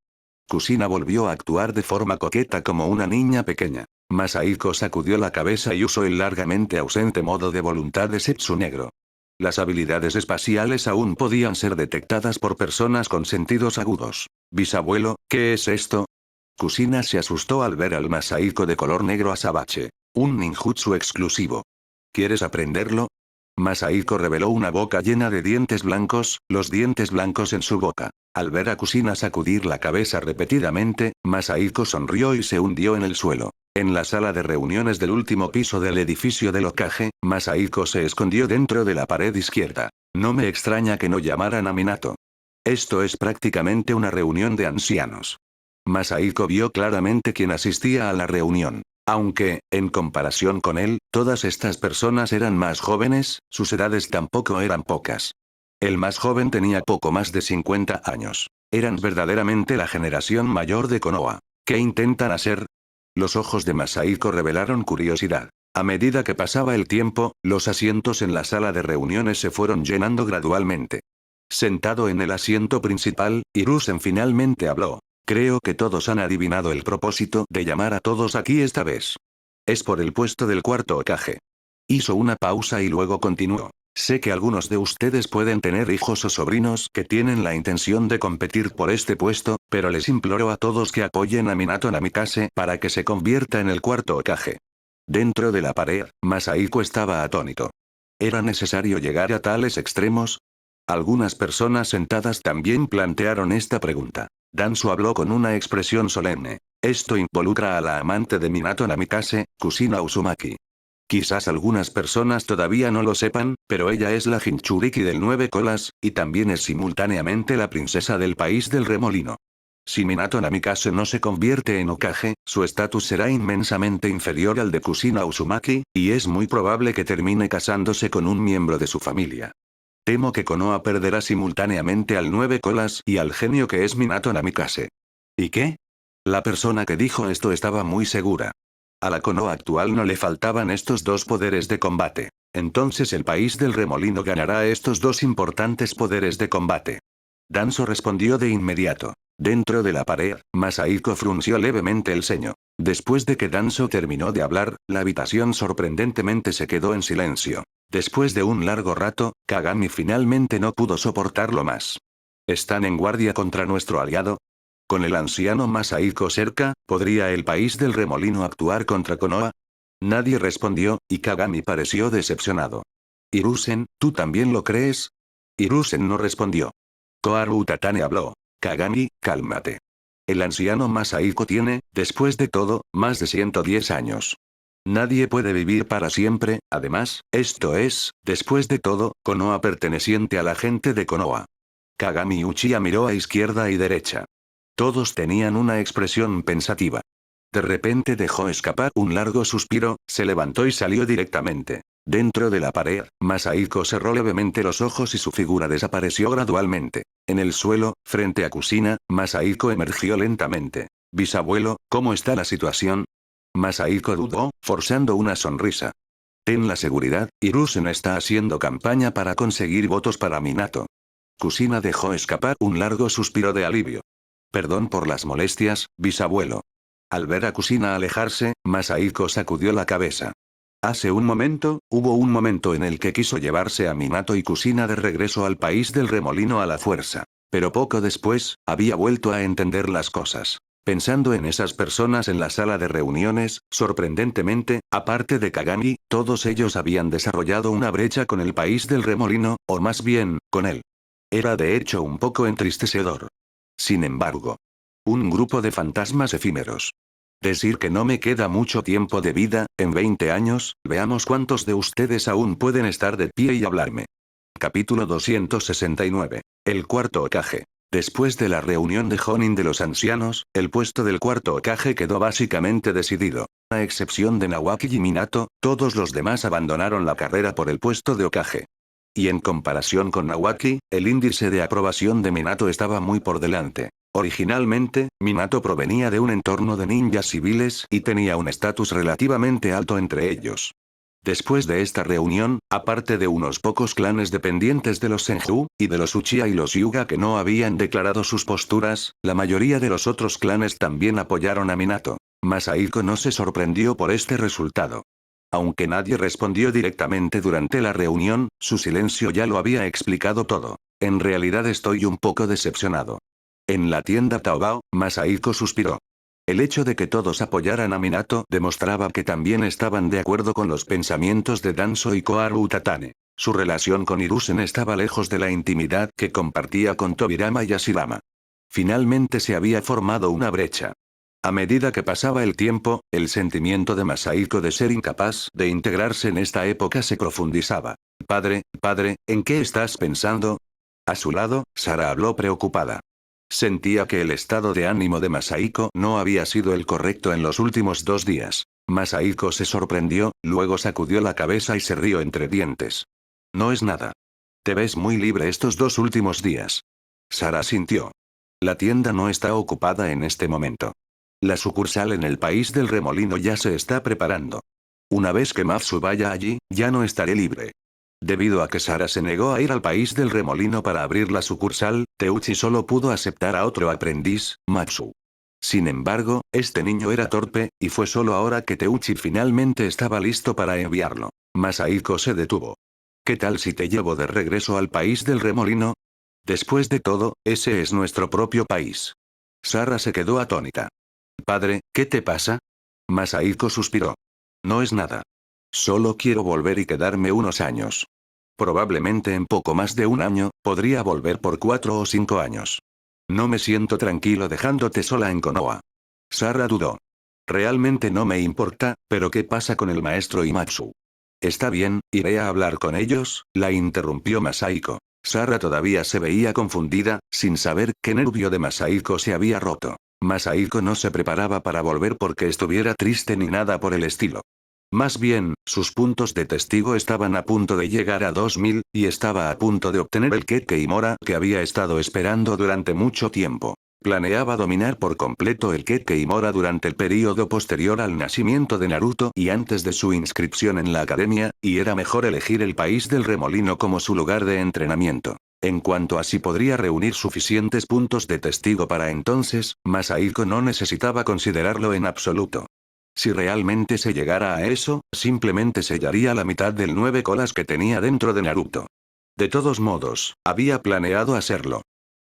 Kushina volvió a actuar de forma coqueta como una niña pequeña. Masahiko sacudió la cabeza y usó el largamente ausente modo de voluntad de Setsu Negro. Las habilidades espaciales aún podían ser detectadas por personas con sentidos agudos. Bisabuelo, ¿qué es esto? Kushina se asustó al ver al Masahiko de color negro azabache. Un ninjutsu exclusivo. ¿Quieres aprenderlo? Masahiko reveló una boca llena de dientes blancos, los dientes blancos en su boca. Al ver a Kushina sacudir la cabeza repetidamente, Masahiko sonrió y se hundió en el suelo. En la sala de reuniones del último piso del edificio del Hokage, Masahiko se escondió dentro de la pared izquierda. No me extraña que no llamaran a Minato. Esto es prácticamente una reunión de ancianos. Masahiko vio claramente quién asistía a la reunión. Aunque, en comparación con él, todas estas personas eran más jóvenes, sus edades tampoco eran pocas. El más joven tenía poco más de 50 años. Eran verdaderamente la generación mayor de Konoha. ¿Qué intentan hacer? Los ojos de Masahiko revelaron curiosidad. A medida que pasaba el tiempo, los asientos en la sala de reuniones se fueron llenando gradualmente. Sentado en el asiento principal, Hiruzen finalmente habló. Creo que todos han adivinado el propósito de llamar a todos aquí esta vez. Es por el puesto del cuarto Hokage. Hizo una pausa y luego continuó. Sé que algunos de ustedes pueden tener hijos o sobrinos que tienen la intención de competir por este puesto, pero les imploro a todos que apoyen a Minato Namikaze para que se convierta en el cuarto Hokage. Dentro de la pared, Masahiko estaba atónito. ¿Era necesario llegar a tales extremos? Algunas personas sentadas también plantearon esta pregunta. Danzo habló con una expresión solemne. Esto involucra a la amante de Minato Namikaze, Kushina Uzumaki. Quizás algunas personas todavía no lo sepan, pero ella es la Jinchuriki del 9 colas, y también es simultáneamente la princesa del país del remolino. Si Minato Namikaze no se convierte en Hokage, su estatus será inmensamente inferior al de Kushina Uzumaki, y es muy probable que termine casándose con un miembro de su familia. Temo que Konoha perderá simultáneamente al 9 colas y al genio que es Minato Namikaze. ¿Y qué? La persona que dijo esto estaba muy segura. A la Konoha actual no le faltaban estos dos poderes de combate. Entonces el país del remolino ganará estos dos importantes poderes de combate. Danzo respondió de inmediato. Dentro de la pared, Masahiko frunció levemente el ceño. Después de que Danzo terminó de hablar, la habitación sorprendentemente se quedó en silencio. Después de un largo rato, Kagami finalmente no pudo soportarlo más. ¿Están en guardia contra nuestro aliado? Con el anciano Masahiko cerca, ¿podría el país del remolino actuar contra Konoha? Nadie respondió, y Kagami pareció decepcionado. Hiruzen, ¿tú también lo crees? Hiruzen no respondió. Koharu Utatane habló. Kagami, cálmate. El anciano Masahiko tiene, después de todo, más de 110 años. Nadie puede vivir para siempre, además, esto es, después de todo, Konoha perteneciente a la gente de Konoha. Kagami Uchiha miró a izquierda y derecha. Todos tenían una expresión pensativa. De repente dejó escapar un largo suspiro, se levantó y salió directamente. Dentro de la pared, Masahiko cerró levemente los ojos y su figura desapareció gradualmente. En el suelo, frente a Kushina, Masahiko emergió lentamente. Bisabuelo, ¿cómo está la situación? Masahiko dudó, forzando una sonrisa. Ten la seguridad, Hiruzen está haciendo campaña para conseguir votos para Minato. Kushina dejó escapar un largo suspiro de alivio. Perdón por las molestias, bisabuelo. Al ver a Kushina alejarse, Masahiko sacudió la cabeza. Hace un momento, hubo un momento en el que quiso llevarse a Minato y Kushina de regreso al país del remolino a la fuerza. Pero poco después, había vuelto a entender las cosas. Pensando en esas personas en la sala de reuniones, sorprendentemente, aparte de Kagami, todos ellos habían desarrollado una brecha con el país del remolino, o más bien, con él. Era de hecho un poco entristecedor. Sin embargo, un grupo de fantasmas efímeros. Decir que no me queda mucho tiempo de vida, en 20 años, veamos cuántos de ustedes aún pueden estar de pie y hablarme. Capítulo 269. El cuarto Hokage. Después de la reunión de Jonin de los ancianos, el puesto del cuarto Hokage quedó básicamente decidido. A excepción de Nawaki y Minato, todos los demás abandonaron la carrera por el puesto de Hokage. Y en comparación con Nawaki, el índice de aprobación de Minato estaba muy por delante. Originalmente, Minato provenía de un entorno de ninjas civiles y tenía un estatus relativamente alto entre ellos. Después de esta reunión, aparte de unos pocos clanes dependientes de los Senju, y de los Uchiha y los Hyuga que no habían declarado sus posturas, la mayoría de los otros clanes también apoyaron a Minato. Masahiko no se sorprendió por este resultado. Aunque nadie respondió directamente durante la reunión, su silencio ya lo había explicado todo. En realidad estoy un poco decepcionado. En la tienda Taobao, Masahiko suspiró. El hecho de que todos apoyaran a Minato demostraba que también estaban de acuerdo con los pensamientos de Danzo y Koharu Utatane. Su relación con Hiruzen estaba lejos de la intimidad que compartía con Tobirama y Hashirama. Finalmente se había formado una brecha. A medida que pasaba el tiempo, el sentimiento de Masahiko de ser incapaz de integrarse en esta época se profundizaba. Padre, ¿en qué estás pensando? A su lado, Sara habló preocupada. Sentía que el estado de ánimo de Masahiko no había sido el correcto en los últimos 2 días. Masahiko se sorprendió, luego sacudió la cabeza y se rió entre dientes. No es nada. Te ves muy libre estos 2 últimos días. Sara sintió. La tienda no está ocupada en este momento. La sucursal en el país del remolino ya se está preparando. Una vez que Matsu vaya allí, ya no estaré libre. Debido a que Sara se negó a ir al país del remolino para abrir la sucursal, Teuchi solo pudo aceptar a otro aprendiz, Matsu. Sin embargo, este niño era torpe, y fue solo ahora que Teuchi finalmente estaba listo para enviarlo. Masahiko se detuvo. ¿Qué tal si te llevo de regreso al país del remolino? Después de todo, ese es nuestro propio país. Sara se quedó atónita. Padre, ¿qué te pasa? Masahiko suspiró. No es nada. Solo quiero volver y quedarme unos años. Probablemente en poco más de un año, podría volver por 4 o 5 años. No me siento tranquilo dejándote sola en Konoha. Sara dudó. Realmente no me importa, pero ¿qué pasa con el maestro y Matsu? Está bien, iré a hablar con ellos, la interrumpió Masahiko. Sara todavía se veía confundida, sin saber qué nervio de Masahiko se había roto. Masahiko no se preparaba para volver porque estuviera triste ni nada por el estilo. Más bien, sus puntos de testigo estaban a punto de llegar a 2000, y estaba a punto de obtener el Kekkei Mora que había estado esperando durante mucho tiempo. Planeaba dominar por completo el Kekkei Mora durante el período posterior al nacimiento de Naruto y antes de su inscripción en la academia, y era mejor elegir el país del remolino como su lugar de entrenamiento. En cuanto a si podría reunir suficientes puntos de testigo para entonces, Masahiko no necesitaba considerarlo en absoluto. Si realmente se llegara a eso, simplemente sellaría la mitad del 9 colas que tenía dentro de Naruto. De todos modos, había planeado hacerlo.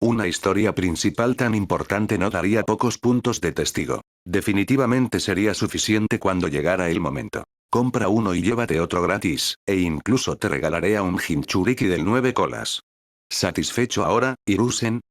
Una historia principal tan importante no daría pocos puntos de testigo. Definitivamente sería suficiente cuando llegara el momento. Compra uno y llévate otro gratis, e incluso te regalaré a un Jinchuriki del 9 colas. ¿Satisfecho ahora, Hiruzen?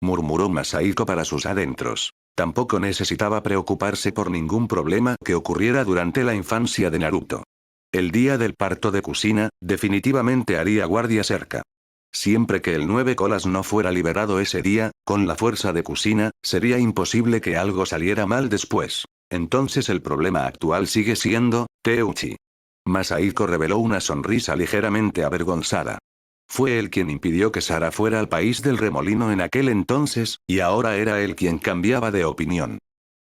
Murmuró Masahiko para sus adentros. Tampoco necesitaba preocuparse por ningún problema que ocurriera durante la infancia de Naruto. El día del parto de Kushina, definitivamente haría guardia cerca. Siempre que el 9 colas no fuera liberado ese día, con la fuerza de Kushina, sería imposible que algo saliera mal después. Entonces el problema actual sigue siendo, Teuchi. Masahiko reveló una sonrisa ligeramente avergonzada. Fue él quien impidió que Sara fuera al país del remolino en aquel entonces, y ahora era él quien cambiaba de opinión.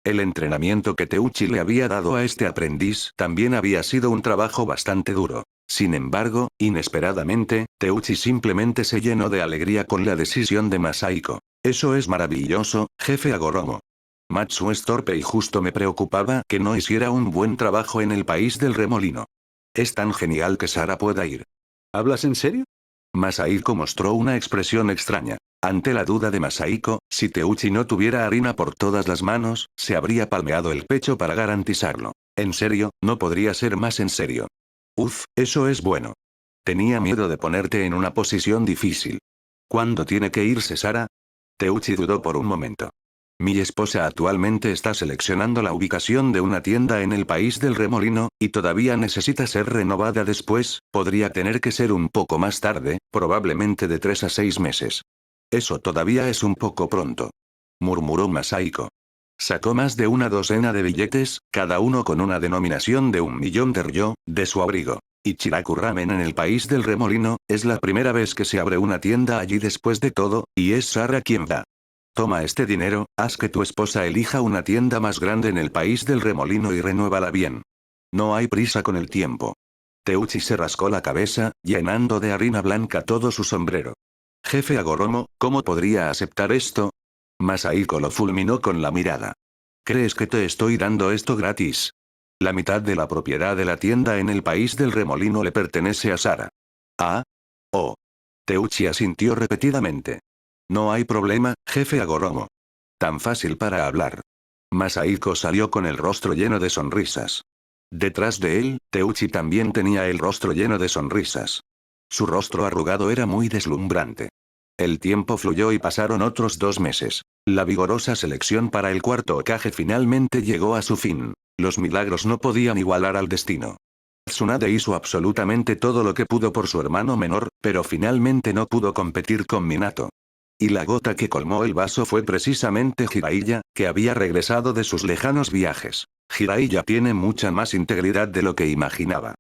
El entrenamiento que Teuchi le había dado a este aprendiz también había sido un trabajo bastante duro. Sin embargo, inesperadamente, Teuchi simplemente se llenó de alegría con la decisión de Masahiko. Eso es maravilloso, jefe Agoromo. Matsu es torpe y justo me preocupaba que no hiciera un buen trabajo en el país del remolino. Es tan genial que Sara pueda ir. ¿Hablas en serio? Masahiko mostró una expresión extraña. Ante la duda de Masahiko, si Teuchi no tuviera harina por todas las manos, se habría palmeado el pecho para garantizarlo. En serio, no podría ser más en serio. Uf, eso es bueno. Tenía miedo de ponerte en una posición difícil. ¿Cuándo tiene que irse Sara? Teuchi dudó por un momento. Mi esposa actualmente está seleccionando la ubicación de una tienda en el país del remolino, y todavía necesita ser renovada después, podría tener que ser un poco más tarde, probablemente de 3 a 6 meses. Eso todavía es un poco pronto. Murmuró Masaiko. Sacó más de una docena de billetes, cada uno con una denominación de 1.000.000 de ryo, de su abrigo. Ichiraku Ramen en el país del remolino, es la primera vez que se abre una tienda allí después de todo, y es Sara quien va. Toma este dinero, haz que tu esposa elija una tienda más grande en el país del remolino y renuévala bien. No hay prisa con el tiempo. Teuchi se rascó la cabeza, llenando de harina blanca todo su sombrero. Jefe Agoromo, ¿cómo podría aceptar esto? Masaiko lo fulminó con la mirada. ¿Crees que te estoy dando esto gratis? La mitad de la propiedad de la tienda en el país del remolino le pertenece a Sara. ¿Ah? Oh. Teuchi asintió repetidamente. No hay problema, jefe Agoromo. Tan fácil para hablar. Masaiko salió con el rostro lleno de sonrisas. Detrás de él, Teuchi también tenía el rostro lleno de sonrisas. Su rostro arrugado era muy deslumbrante. El tiempo fluyó y pasaron otros 2 meses. La vigorosa selección para el cuarto Hokage finalmente llegó a su fin. Los milagros no podían igualar al destino. Tsunade hizo absolutamente todo lo que pudo por su hermano menor, pero finalmente no pudo competir con Minato. Y la gota que colmó el vaso fue precisamente Jiraiya, que había regresado de sus lejanos viajes. Jiraiya tiene mucha más integridad de lo que imaginaba.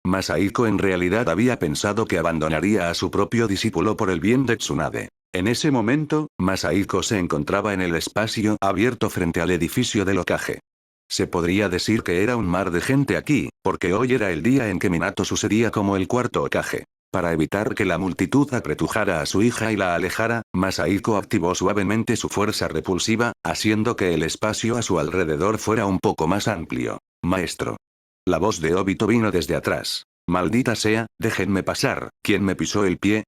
Masaiko en realidad había pensado que abandonaría a su propio discípulo por el bien de Tsunade. En ese momento, Masaiko se encontraba en el espacio abierto frente al edificio del Hokage. Se podría decir que era un mar de gente aquí, porque hoy era el día en que Minato sucedía como el cuarto Hokage. Para evitar que la multitud apretujara a su hija y la alejara, Masaiko activó suavemente su fuerza repulsiva, haciendo que el espacio a su alrededor fuera un poco más amplio. Maestro. La voz de Obito vino desde atrás. Maldita sea, déjenme pasar, ¿quién me pisó el pie?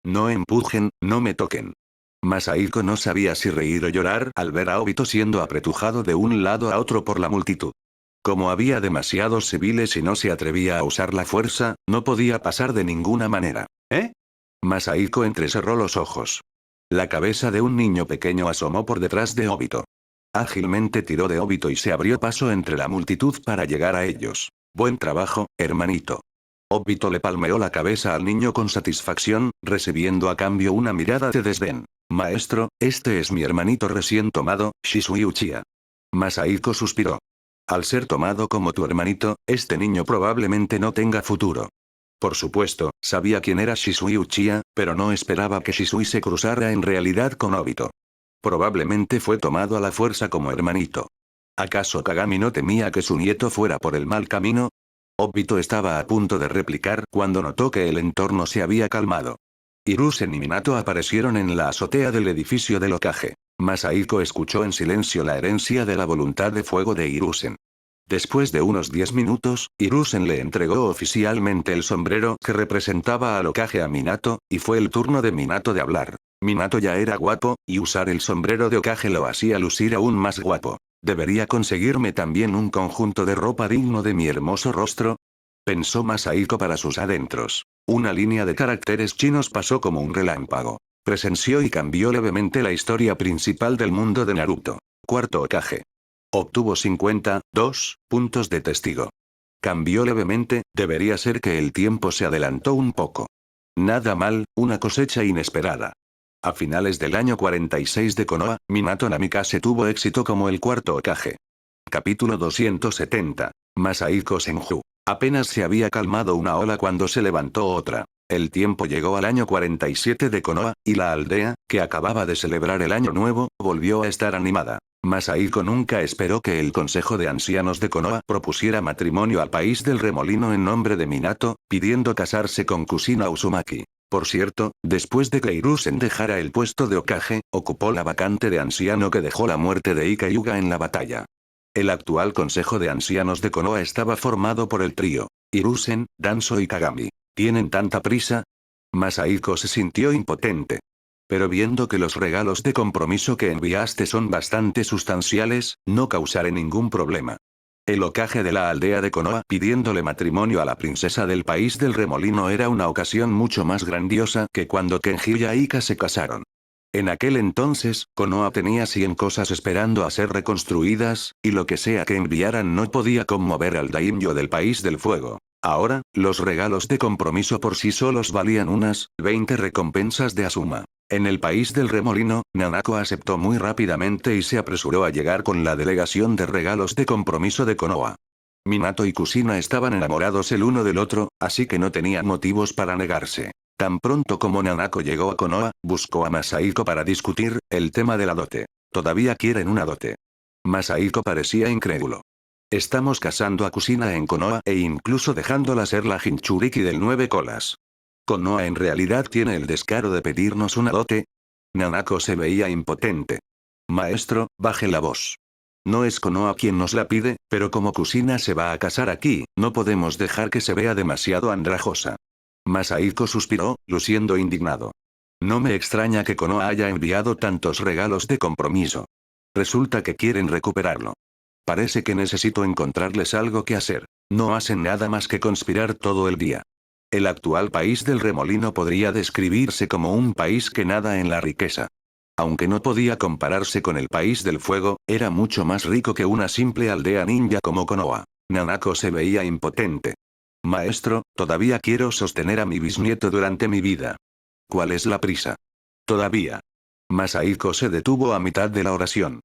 No empujen, no me toquen. Masaiko no sabía si reír o llorar al ver a Obito siendo apretujado de un lado a otro por la multitud. Como había demasiados civiles y no se atrevía a usar la fuerza, no podía pasar de ninguna manera. ¿Eh? Masaiko entrecerró los ojos. La cabeza de un niño pequeño asomó por detrás de Obito. Ágilmente tiró de Obito y se abrió paso entre la multitud para llegar a ellos. Buen trabajo, hermanito. Obito le palmeó la cabeza al niño con satisfacción, recibiendo a cambio una mirada de desdén. Maestro, este es mi hermanito recién tomado, Shisui Uchiha. Masaiko suspiró. Al ser tomado como tu hermanito, este niño probablemente no tenga futuro. Por supuesto, sabía quién era Shisui Uchiha, pero no esperaba que Shisui se cruzara en realidad con Obito. Probablemente fue tomado a la fuerza como hermanito. ¿Acaso Kagami no temía que su nieto fuera por el mal camino? Obito estaba a punto de replicar cuando notó que el entorno se había calmado. Hiruzen y Minato aparecieron en la azotea del edificio del Hokage. Masaiko escuchó en silencio la herencia de la voluntad de fuego de Hiruzen. Después de unos 10 minutos, Hiruzen le entregó oficialmente el sombrero que representaba al Hokage a Minato, y fue el turno de Minato de hablar. Minato ya era guapo, y usar el sombrero de Hokage lo hacía lucir aún más guapo. ¿Debería conseguirme también un conjunto de ropa digno de mi hermoso rostro? Pensó Masaiko para sus adentros. Una línea de caracteres chinos pasó como un relámpago. Presenció y cambió levemente la historia principal del mundo de Naruto. Cuarto Hokage. Obtuvo 52 puntos de testigo. Cambió levemente, debería ser que el tiempo se adelantó un poco. Nada mal, una cosecha inesperada. A finales del año 46 de Konoha, Minato Namikaze tuvo éxito como el cuarto Hokage. Capítulo 270. Masaiko Senju. Apenas se había calmado una ola cuando se levantó otra. El tiempo llegó al año 47 de Konoha, y la aldea, que acababa de celebrar el año nuevo, volvió a estar animada. Masaiko nunca esperó que el Consejo de Ancianos de Konoha propusiera matrimonio al país del remolino en nombre de Minato, pidiendo casarse con Kusina Uzumaki. Por cierto, después de que Hiruzen dejara el puesto de Hokage, ocupó la vacante de anciano que dejó la muerte de Ika Hyuga en la batalla. El actual Consejo de Ancianos de Konoha estaba formado por el trío Hiruzen, Danzo y Kagami. ¿Tienen tanta prisa? Masaiko se sintió impotente. Pero viendo que los regalos de compromiso que enviaste son bastante sustanciales, no causaré ningún problema. El Hokage de la aldea de Konoha pidiéndole matrimonio a la princesa del país del remolino era una ocasión mucho más grandiosa que cuando Kenji y Ika se casaron. En aquel entonces, Konoha tenía 100 cosas esperando a ser reconstruidas, y lo que sea que enviaran no podía conmover al daimyo del País del Fuego. Ahora, los regalos de compromiso por sí solos valían unas 20 recompensas de Asuma. En el País del Remolino, Nanako aceptó muy rápidamente y se apresuró a llegar con la delegación de regalos de compromiso de Konoha. Minato y Kusina estaban enamorados el uno del otro, así que no tenían motivos para negarse. Tan pronto como Nanako llegó a Konoha, buscó a Masahiko para discutir el tema de la dote. Todavía quieren una dote. Masahiko parecía incrédulo. Estamos casando a Kusina en Konoha e incluso dejándola ser la Jinchuriki del 9 colas. ¿Konoha en realidad tiene el descaro de pedirnos una dote? Nanako se veía impotente. Maestro, baje la voz. No es Konoha quien nos la pide, pero como Kusina se va a casar aquí, no podemos dejar que se vea demasiado andrajosa. Masahiko suspiró, luciendo indignado. No me extraña que Konoha haya enviado tantos regalos de compromiso. Resulta que quieren recuperarlo. Parece que necesito encontrarles algo que hacer. No hacen nada más que conspirar todo el día. El actual país del remolino podría describirse como un país que nada en la riqueza. Aunque no podía compararse con el país del fuego, era mucho más rico que una simple aldea ninja como Konoha. Nanako se veía impotente. Maestro, todavía quiero sostener a mi bisnieto durante mi vida. ¿Cuál es la prisa? Todavía. Masahiko se detuvo a mitad de la oración.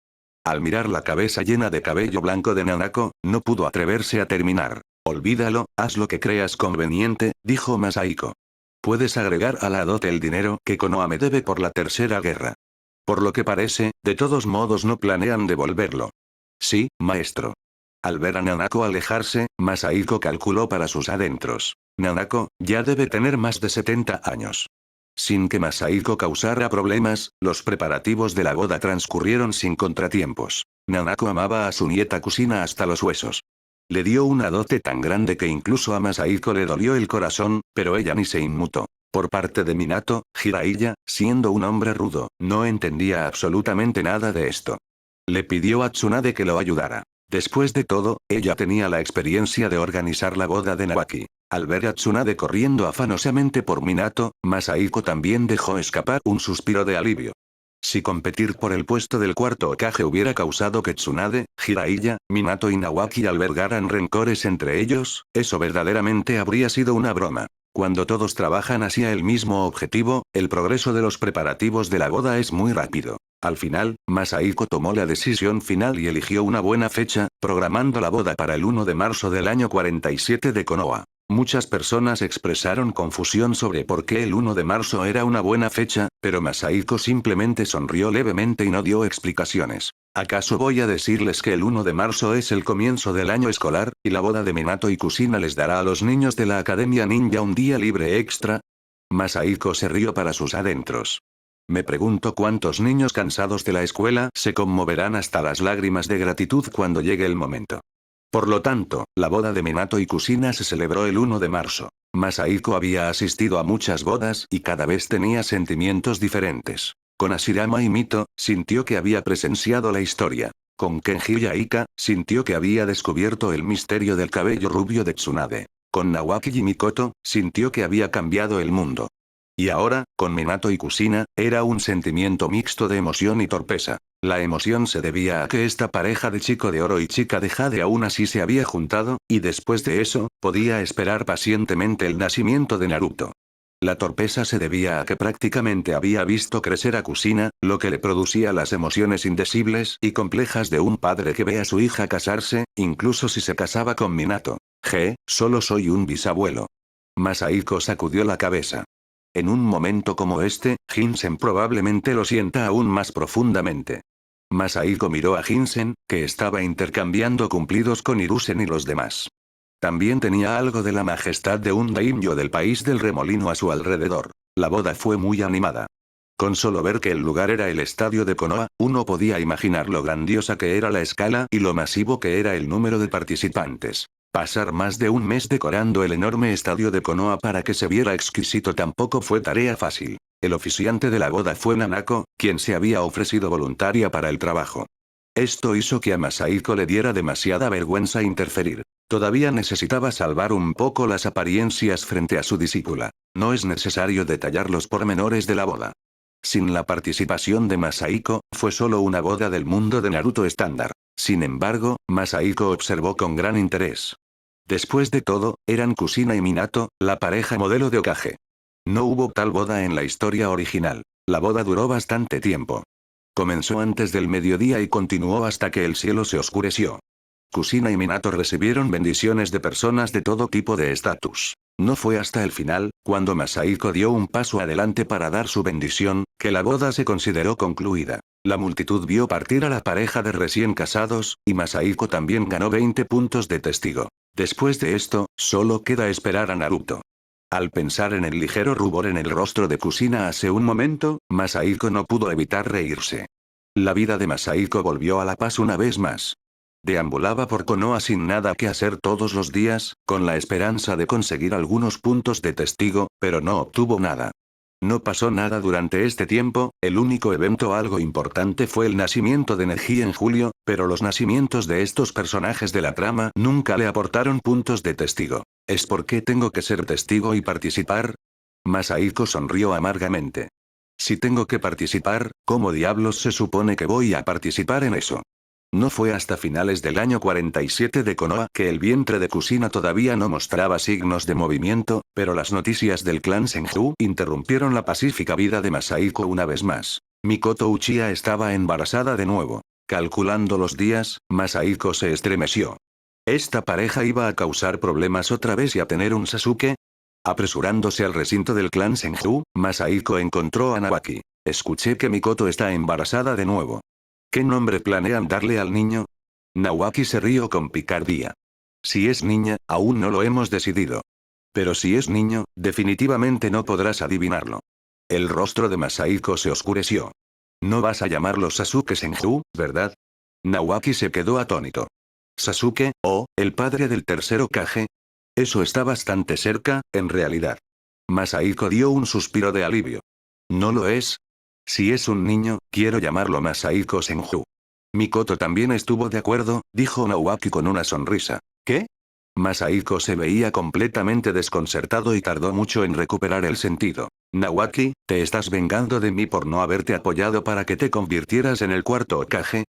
Al mirar la cabeza llena de cabello blanco de Nanako, no pudo atreverse a terminar. Olvídalo, haz lo que creas conveniente, dijo Masahiko. Puedes agregar a la dote el dinero que Konoha me debe por la tercera guerra. Por lo que parece, de todos modos no planean devolverlo. Sí, maestro. Al ver a Nanako alejarse, Masahiko calculó para sus adentros. Nanako, ya debe tener más de 70 años. Sin que Masahiko causara problemas, los preparativos de la boda transcurrieron sin contratiempos. Nanako amaba a su nieta Kusina hasta los huesos. Le dio una dote tan grande que incluso a Masahiko le dolió el corazón, pero ella ni se inmutó. Por parte de Minato, Jiraiya, siendo un hombre rudo, no entendía absolutamente nada de esto. Le pidió a Tsunade que lo ayudara. Después de todo, ella tenía la experiencia de organizar la boda de Nawaki. Al ver a Tsunade corriendo afanosamente por Minato, Masahiko también dejó escapar un suspiro de alivio. Si competir por el puesto del cuarto Hokage hubiera causado que Tsunade, Jiraiya, Minato y Nawaki albergaran rencores entre ellos, eso verdaderamente habría sido una broma. Cuando todos trabajan hacia el mismo objetivo, el progreso de los preparativos de la boda es muy rápido. Al final, Masahiko tomó la decisión final y eligió una buena fecha, programando la boda para el 1 de marzo del año 47 de Konoha. Muchas personas expresaron confusión sobre por qué el 1 de marzo era una buena fecha, pero Masahiko simplemente sonrió levemente y no dio explicaciones. ¿Acaso voy a decirles que el 1 de marzo es el comienzo del año escolar, y la boda de Minato y Kusina les dará a los niños de la Academia Ninja un día libre extra? Masahiko se rió para sus adentros. Me pregunto cuántos niños cansados de la escuela se conmoverán hasta las lágrimas de gratitud cuando llegue el momento. Por lo tanto, la boda de Minato y Kusina se celebró el 1 de marzo. Masahiko había asistido a muchas bodas y cada vez tenía sentimientos diferentes. Con Hashirama y Mito, sintió que había presenciado la historia. Con Kenji y Aika, sintió que había descubierto el misterio del cabello rubio de Tsunade. Con Nawaki y Mikoto, sintió que había cambiado el mundo. Y ahora, con Minato y Kusina, era un sentimiento mixto de emoción y torpeza. La emoción se debía a que esta pareja de chico de oro y chica de jade aún así se había juntado, y después de eso, podía esperar pacientemente el nacimiento de Naruto. La torpeza se debía a que prácticamente había visto crecer a Kusina, lo que le producía las emociones indecibles y complejas de un padre que ve a su hija casarse, incluso si se casaba con Minato. Solo soy un bisabuelo. Masahiko sacudió la cabeza. En un momento como este, Jinsen probablemente lo sienta aún más profundamente. Masahiko miró a Jinsen, que estaba intercambiando cumplidos con Hiruzen y los demás. También tenía algo de la majestad de un daimyo del país del remolino a su alrededor. La boda fue muy animada. Con solo ver que el lugar era el estadio de Konoha, uno podía imaginar lo grandiosa que era la escala y lo masivo que era el número de participantes. Pasar más de un mes decorando el enorme estadio de Konoha para que se viera exquisito tampoco fue tarea fácil. El oficiante de la boda fue Nanako, quien se había ofrecido voluntaria para el trabajo. Esto hizo que a Masahiko le diera demasiada vergüenza interferir. Todavía necesitaba salvar un poco las apariencias frente a su discípula. No es necesario detallar los pormenores de la boda. Sin la participación de Masahiko, fue solo una boda del mundo de Naruto estándar. Sin embargo, Masahiko observó con gran interés. Después de todo, eran Kushina y Minato, la pareja modelo de Hokage. No hubo tal boda en la historia original. La boda duró bastante tiempo. Comenzó antes del mediodía y continuó hasta que el cielo se oscureció. Kushina y Minato recibieron bendiciones de personas de todo tipo de estatus. No fue hasta el final, cuando Masahiko dio un paso adelante para dar su bendición, que la boda se consideró concluida. La multitud vio partir a la pareja de recién casados, y Masahiko también ganó 20 puntos de testigo. Después de esto, solo queda esperar a Naruto. Al pensar en el ligero rubor en el rostro de Kushina hace un momento, Masahiko no pudo evitar reírse. La vida de Masahiko volvió a la paz una vez más. Deambulaba por Konoha sin nada que hacer todos los días, con la esperanza de conseguir algunos puntos de testigo, pero no obtuvo nada. No pasó nada durante este tiempo, el único evento algo importante fue el nacimiento de Neji en julio, pero los nacimientos de estos personajes de la trama nunca le aportaron puntos de testigo. ¿Es por qué tengo que ser testigo y participar? Masahiko sonrió amargamente. Si tengo que participar, ¿cómo diablos se supone que voy a participar en eso? No fue hasta finales del año 47 de Konoha que el vientre de Kushina todavía no mostraba signos de movimiento, pero las noticias del clan Senju interrumpieron la pacífica vida de Masahiko una vez más. Mikoto Uchiha estaba embarazada de nuevo. Calculando los días, Masahiko se estremeció. ¿Esta pareja iba a causar problemas otra vez y a tener un Sasuke? Apresurándose al recinto del clan Senju, Masahiko encontró a Nawaki. Escuché que Mikoto está embarazada de nuevo. ¿Qué nombre planean darle al niño? Nawaki se rió con picardía. Si es niña, aún no lo hemos decidido. Pero si es niño, definitivamente no podrás adivinarlo. El rostro de Masahiko se oscureció. No vas a llamarlo Sasuke Senju, ¿verdad? Nawaki se quedó atónito. Sasuke, el padre del tercer Hokage. Eso está bastante cerca, en realidad. Masahiko dio un suspiro de alivio. ¿No lo es? Si es un niño, quiero llamarlo Masahiko Senju. Mikoto también estuvo de acuerdo, dijo Nawaki con una sonrisa. ¿Qué? Masahiko se veía completamente desconcertado y tardó mucho en recuperar el sentido. Nawaki, ¿te estás vengando de mí por no haberte apoyado para que te convirtieras en el cuarto Hokage?